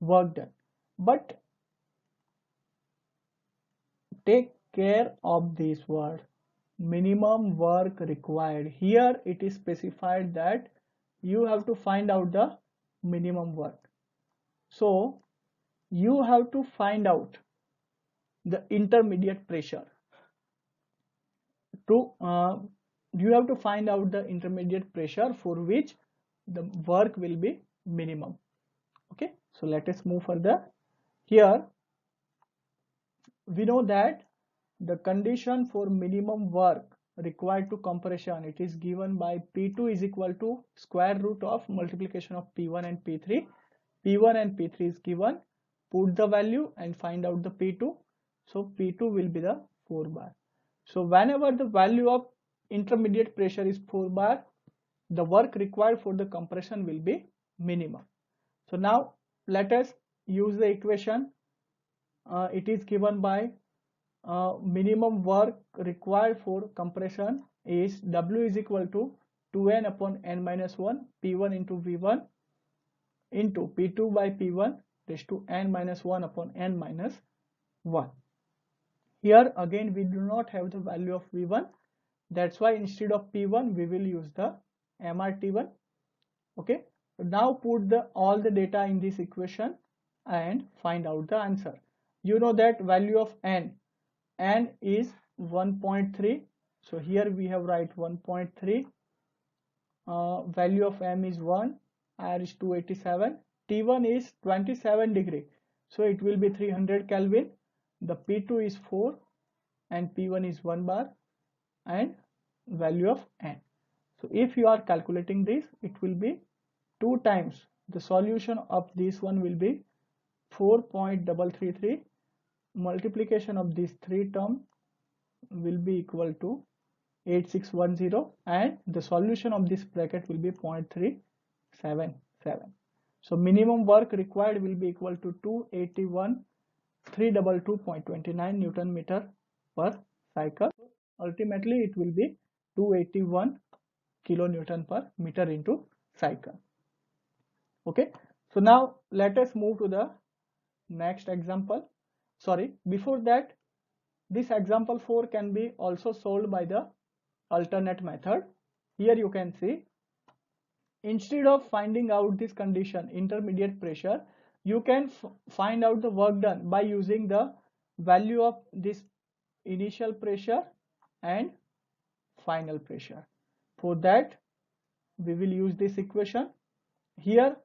work done, but take care of this word, minimum work required. Here it is specified that you have to find out the minimum work. So you have to find out the intermediate pressure. You have to find out the intermediate pressure for which the work will be minimum. Okay, so let us move further. Here we know that the condition for minimum work required to compression, it is given by P2 is equal to square root of multiplication of P1 and P3. P1 and P3 is given, put the value and find out the P2. So P2 will be the 4 bar. So whenever the value of intermediate pressure is 4 bar, the work required for the compression will be minimum. So now let us use the equation. It is given by minimum work required for compression is W is equal to 2n upon n minus 1 P1 into V1 into P2 by P1 raised to n minus 1 upon n minus 1. Here again we do not have the value of V1, that's why instead of P1 we will use the MRT1. Okay, now put all the data in this equation and find out the answer. You know that value of n is 1.3, so here we have write 1.3, value of m is 1, R is 287, T1 is 27 degree, so it will be 300 Kelvin, the P2 is 4 and P1 is 1 bar and value of n. So if you are calculating this, it will be 2 times the solution of this one will be 4.333, multiplication of these 3 terms will be equal to 8610 and the solution of this bracket will be 0.377. So minimum work required will be equal to 281,322.29 Newton meter per cycle. Ultimately it will be 281 kilonewton per meter into cycle. Okay, so now let us move to the next example. Sorry, before that, this example 4 can be also solved by the alternate method. Here you can see, instead of finding out this condition intermediate pressure, you can find out the work done by using the value of this initial pressure and final pressure. For that we will use this equation. Here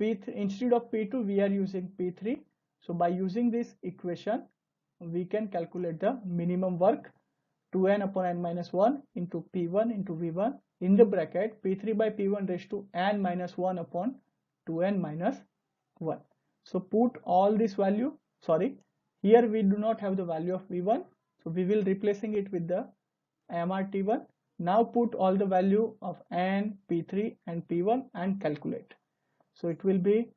P3 instead of P2 we are using P3. So by using this equation we can calculate the minimum work, 2n upon n minus 1 into P1 into V1 in the bracket P3 by P1 raised to n minus 1 upon 2n minus 1. So put all this value, sorry, here we do not have the value of V1, so we will replacing it with the MRT1. Now put all the value of n, P3 and P1 and calculate. So it will be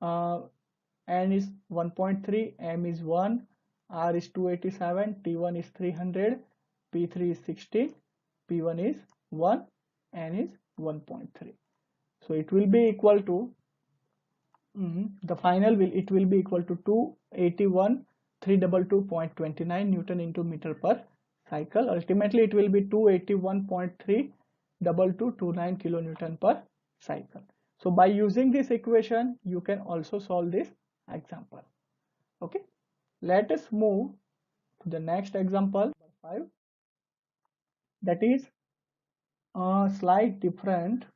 n is 1.3, m is 1, r is 287, T1 is 300, P3 is 60, P1 is 1, n is 1.3. So it will be equal to the final will it will be equal to 281,322.29 Newton into meter per cycle. Ultimately it will be 281.32229 kilonewton per cycle. So by using this equation you can also solve this example. Okay, let us move to the next example 5, that is slight different.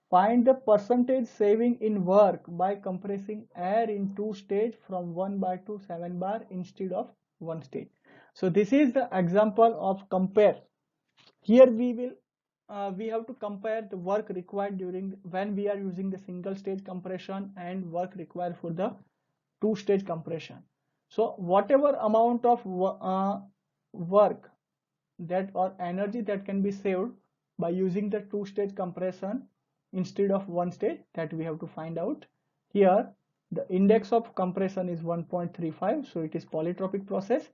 Find the percentage saving in work by compressing air in 2 stages from 1 bar to 7 bar instead of 1 stage. So this is the example of compare. Here we will we have to compare the work required during when we are using the single stage compression and work required for the two stage compression. So whatever amount of work that or energy that can be saved by using the two stage compression instead of one stage, that we have to find out. Here the index of compression is 1.35, so it is polytropic process,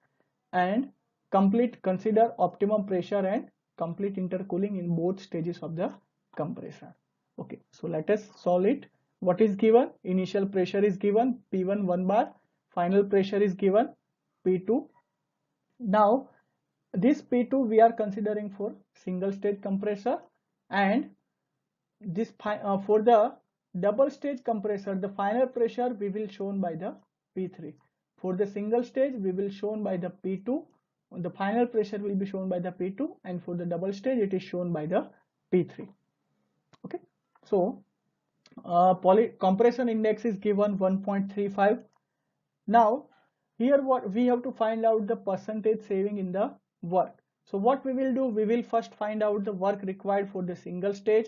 and consider optimum pressure and complete intercooling in both stages of the compression. Okay, so let us solve it. What is given? Initial pressure is given P1 1 bar, final pressure is given P2. Now this P2 we are considering for single stage compressor, and this for the double stage compressor the final pressure we will shown by the P3. For the single stage we will shown by the P2, the final pressure will be shown by the P2, and for the double stage it is shown by the P3. Okay, so compression index is given 1.35. Now here what we have to find out the percentage saving in the work. So what we will do, we will first find out the work required for the single stage,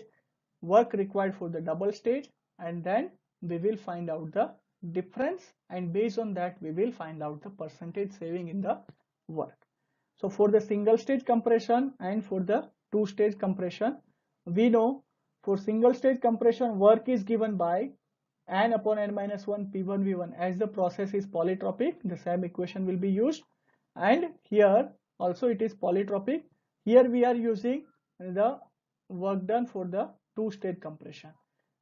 work required for the double stage, and then we will find out the difference, and based on that we will find out the percentage saving in the work. So for the single stage compression and for the two stage compression, we know for single stage compression work is given by n upon n minus 1 P1 V1. As the process is polytropic, the same equation will be used, and here also it is polytropic. Here we are using the work done for the two stage compression.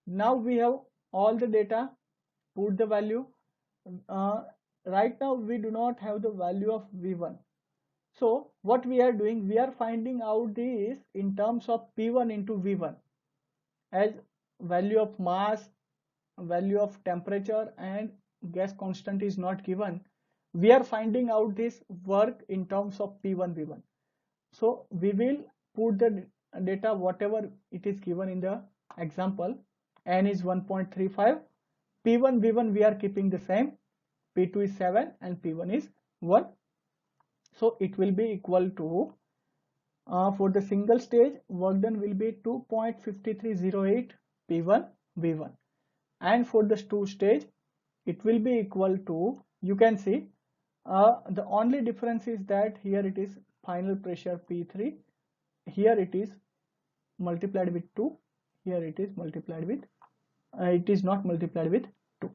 Now we have all the data, put the value. Right now we do not have the value of V1. So what we are doing, we are finding out this in terms of P1 into V1, as value of mass, value of temperature and gas constant is not given. We are finding out this work in terms of P1 V1. So we will put the data whatever it is given in the example. N is 1.35, P1 V1 we are keeping the same, P2 is 7 and P1 is 1. So it will be equal to for the single stage work done will be 2.5308 P1 V1, and for the two stage it will be equal to, you can see the only difference is that here it is final pressure P3, here it is multiplied with 2, here it is multiplied with it is not multiplied with 2.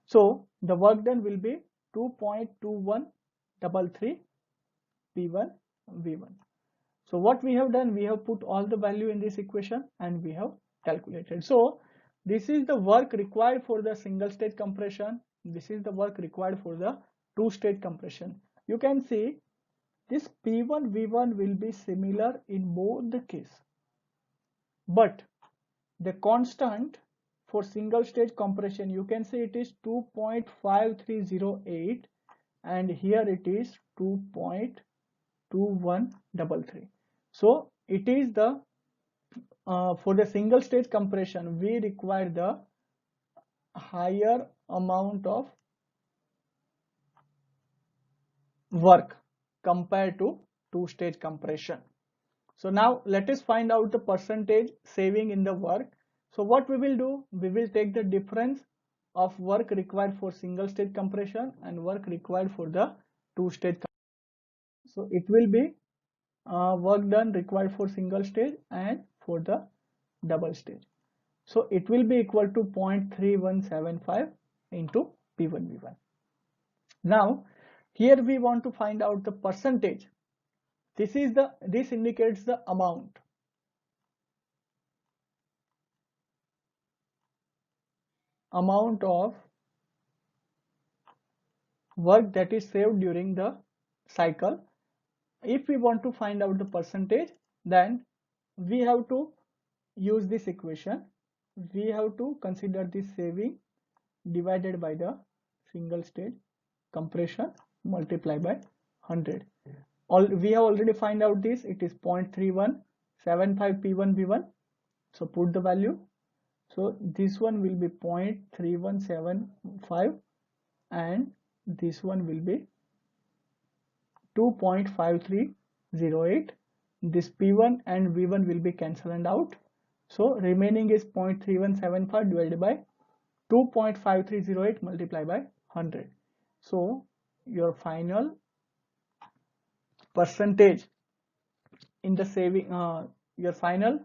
So the work done will be 2.2133 P1 V1. So what we have done, we have put all the value in this equation and we have calculated. So this is the work required for the single stage compression, this is the work required for the two stage compression. You can see this P1 V1 will be similar in both the case, but the constant for single stage compression, you can see it is 2.5308 and here it is 2.2133. So it is the for the single stage compression we require the higher amount of work compared to two stage compression. So now let us find out the percentage saving in the work. So what we will do, we will take the difference of work required for single stage compression and work required for the two stage compression. So it will be work done required for single stage and for the double stage. So it will be equal to 0.3175 into P1 V1. Now here we want to find out the percentage. This indicates the amount. Amount of work that is saved during the cycle. If we want to find out the percentage, then we have to use this equation. We have to consider this saving divided by the single stage compression multiplied by 100. We have already find out this, it is 0.3175 P1 V1. So put the value. So this one will be 0.3175 and this one will be 2.5308 this P1 and V1 will be cancelled out. So remaining is 0.3175 divided by 2.5308 multiplied by 100. So your final percentage in the saving, your final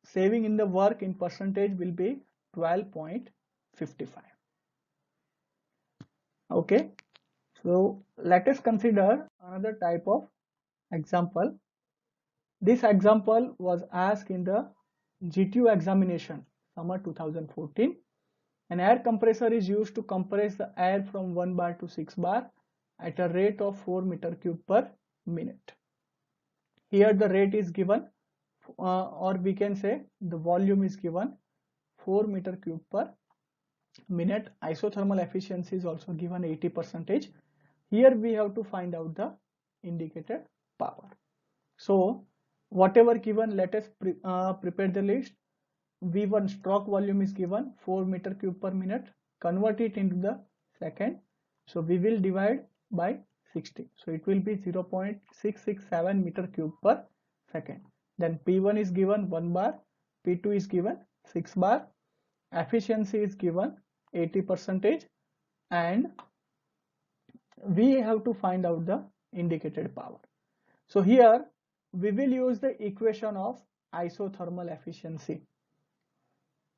saving in the work in percentage will be 12.55. Okay, so let us consider another type of example. This example was asked in the GTU examination summer 2014. An air compressor is used to compress the air from 1 bar to 6 bar at a rate of 4 meter cube per minute. Here the rate is given, or we can say the volume is given 4 meter cube per minute. Isothermal efficiency is also given 80%. Here we have to find out the indicated power. So whatever given, let us prepare the list. V1 stroke volume is given 4 meter cube per minute. Convert it into the second. So we will divide by 60. So it will be 0.667 meter cube per second. Then P1 is given 1 bar. P2 is given 6 bar. Efficiency is given 80%. And we have to find out the indicated power. So here we will use the equation of isothermal efficiency.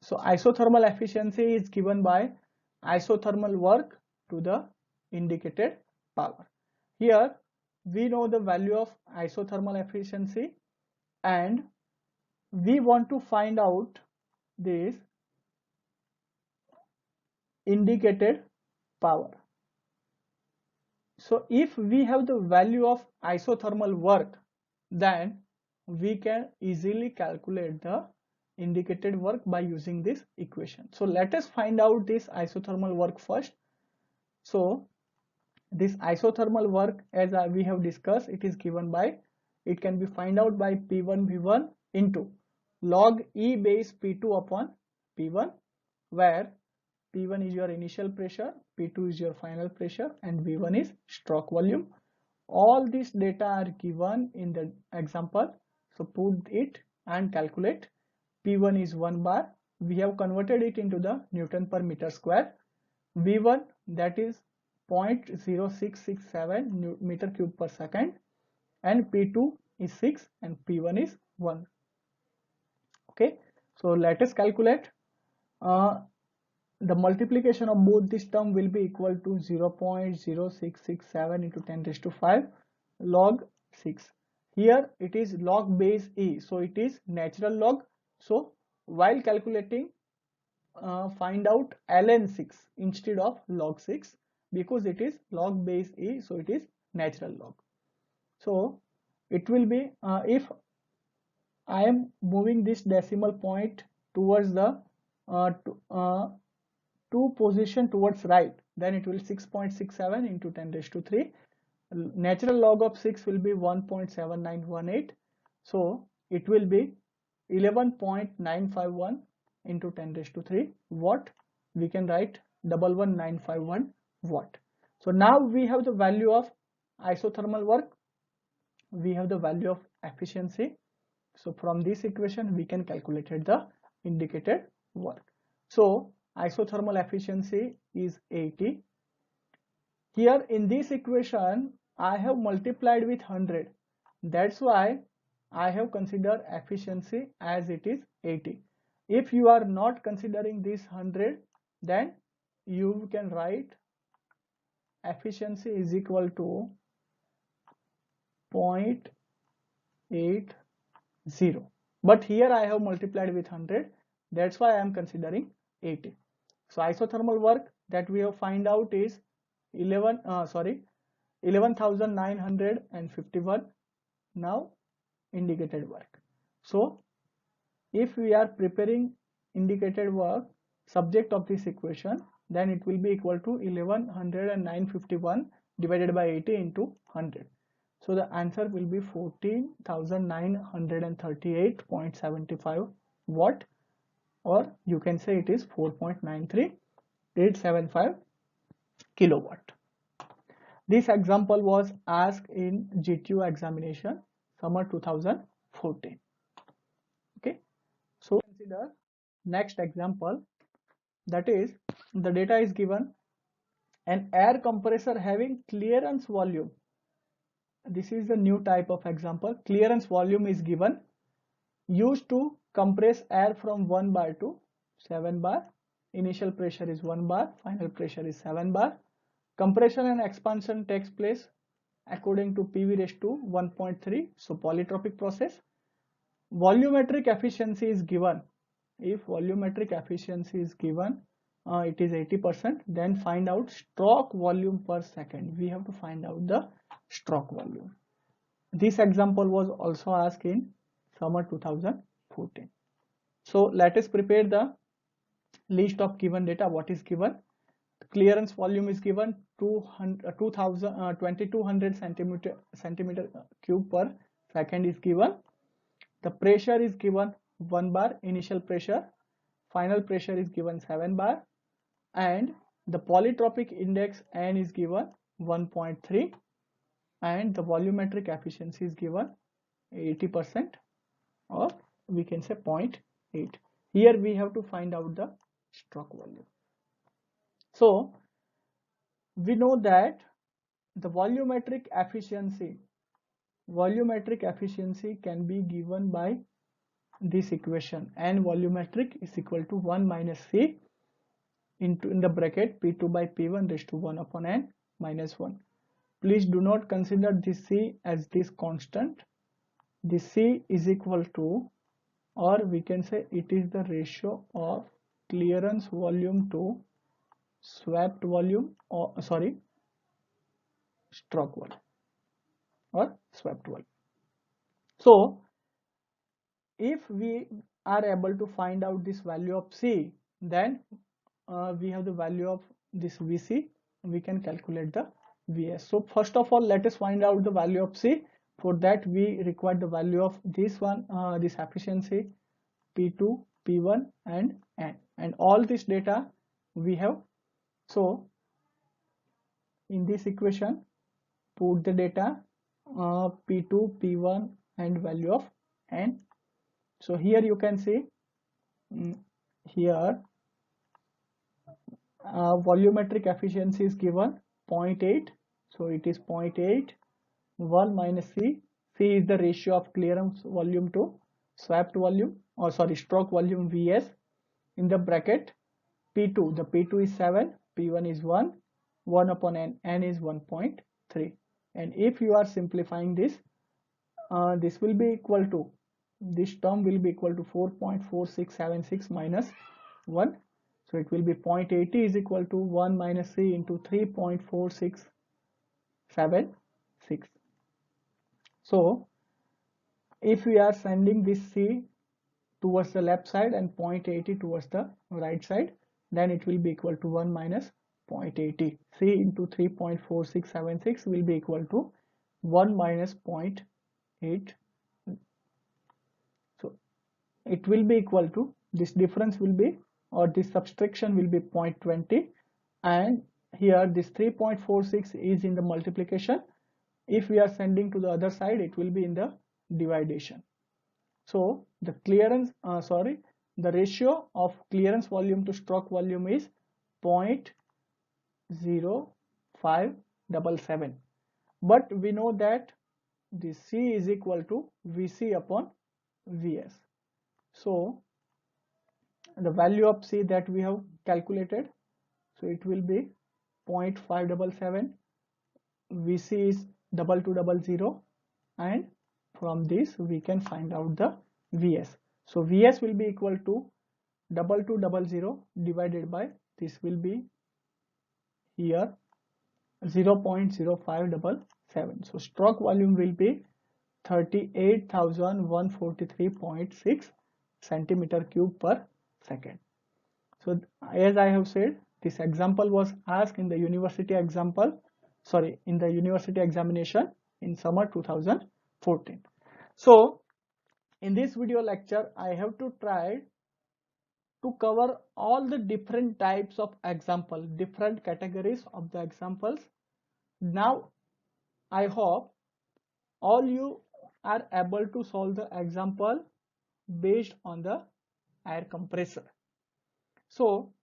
So isothermal efficiency is given by isothermal work to the indicated power. Here we know the value of isothermal efficiency and we want to find out this indicated power. So if we have the value of isothermal work, then we can easily calculate the indicated work by using this equation. So let us find out this isothermal work first. So this isothermal work, as we have discussed, it is given by, it can be find out by P1 V1 into log E base P2 upon P1, where P1 is your initial pressure, P2 is your final pressure, and V1 is stroke volume. All these data are given in the example. So put it and calculate. P1 is 1 bar. We have converted it into the Newton per meter square. V1, that is 0.0667 meter cube per second, and P2 is 6 and P1 is 1. Okay, so let us calculate. The multiplication of both this term will be equal to 0.0667 into 10 raised to 5 log 6. Here it is log base E, so it is natural log. So while calculating, find out ln 6 instead of log 6, because it is log base E, so it is natural log. So it will be, if I am moving this decimal point towards the two position towards right, then it will 6.67 into 10 raised to 3. Natural log of 6 will be 1.7918. So it will be 11.951 into 10 raised to 3 watt. We can write 11951 watt. So now we have the value of isothermal work, we have the value of efficiency. So from this equation we can calculate the indicated work. So isothermal efficiency is 80. Here in this equation I have multiplied with 100. That's why I have considered efficiency as it is 80. If you are not considering this 100, then you can write efficiency is equal to 0.80. But here I have multiplied with 100. That's why I am considering 80. So isothermal work that we have find out is 11,951. Now indicated work. So if we are preparing indicated work subject of this equation, then it will be equal to 11,951 divided by 80 into 100. So the answer will be 14,938.75 watt, or you can say it is 4.93875 kilowatt. This example was asked in GTU examination summer 2014. 2014. Okay, so consider next example, that is the data is given an air compressor having clearance volume. This is the new type of example. Clearance volume is given, used to compress air from 1 bar to 7 bar. Initial pressure is 1 bar, final pressure is 7 bar. Compression and expansion takes place according to PV raised to 1.3, so polytropic process. Volumetric efficiency is given. If volumetric efficiency is given, it is 80%, then find out stroke volume per second. We have to find out the stroke volume. This example was also asked in summer 2014. So let us prepare the list of given data. What is given? Clearance volume is given 2200 centimeter cube per second is given. The pressure is given 1 bar, initial pressure. Final pressure is given 7 bar, and the polytropic index N is given 1.3, and the volumetric efficiency is given 80%, or we can say 0.8. Here we have to find out the stroke volume. So we know that the volumetric efficiency can be given by this equation. N volumetric is equal to 1 minus C into in the bracket P2 by P1 raised to 1 upon N minus 1. Please do not consider this C as this constant. This C is equal to, or we can say it is the ratio of clearance volume to swept volume, or sorry, stroke volume or swept volume. So if we are able to find out this value of C, then we have the value of this VC, we can calculate the VS. So first of all, let us find out the value of C. For that we require the value of this one, this efficiency, P2, P1 and N, and all this data we have. So in this equation put the data, P2, P1 and value of N. So here you can see, here volumetric efficiency is given 0.8, so it is 0.8. 1 minus C. C is the ratio of clearance volume to swept volume, or sorry, stroke volume, VS, in the bracket P2. The P2 is 7, P1 is 1, 1 upon N, N is 1.3. And if you are simplifying this, this will be equal to, this term will be equal to 4.4676 minus 1. So it will be 0.80 is equal to 1 minus C into 3.4676. So if we are sending this C towards the left side and 0.80 towards the right side, then it will be equal to 1 minus 0.80. C into 3.4676 will be equal to 1 minus 0.8. So it will be equal to, this difference will be, or this subtraction will be 0.20, and here this 3.46 is in the multiplication. If we are sending to the other side, it will be in the dividation. So the clearance, the ratio of clearance volume to stroke volume is 0.0577. But we know that this C is equal to VC upon VS. So the value of C that we have calculated, so it will be 0.577. VC is 2200, and from this we can find out the VS. So VS will be equal to 2200 divided by, this will be here 0.0577. So stroke volume will be 38,143.6 centimeter cube per second. So as I have said, this example was asked in the university example, in the university examination in summer 2014. So in this video lecture, I have to try to cover all the different types of example, different categories of the examples. Now I hope all you are able to solve the example based on the air compressor. So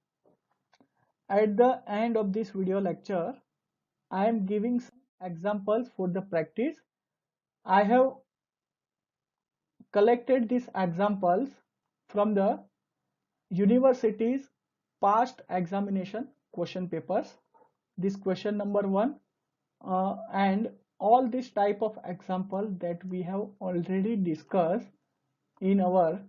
at the end of this video lecture, I am giving some examples for the practice. I have collected these examples from the university's past examination question papers. This question number 1 and all this type of example that we have already discussed in our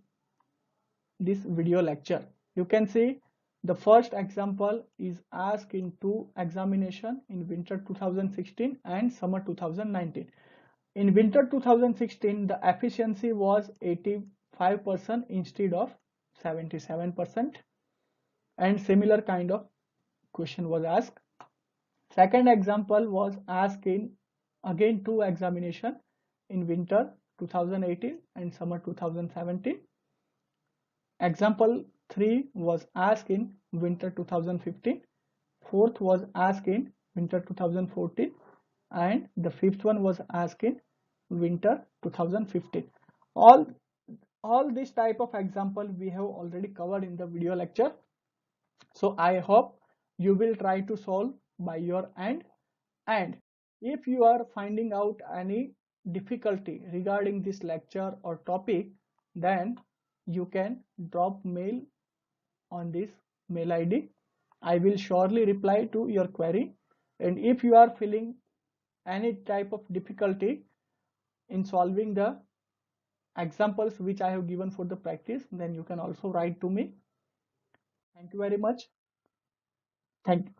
this video lecture. You can see the first example is asked in two examination in winter 2016 and summer 2019. In winter 2016, the efficiency was 85% instead of 77%, and similar kind of question was asked. Second example was asked in again two examination in winter 2018 and summer 2017. Example 3 was asked in winter 2015. Fourth was asked in winter 2014, and the fifth one was asked in winter 2015. All this type of example we have already covered in the video lecture. So I hope you will try to solve by your end, and if you are finding out any difficulty regarding this lecture or topic, then you can drop mail on this mail ID. I will surely reply to your query, and if you are feeling any type of difficulty in solving the examples which I have given for the practice, then you can also write to me. Thank you very much. Thank you.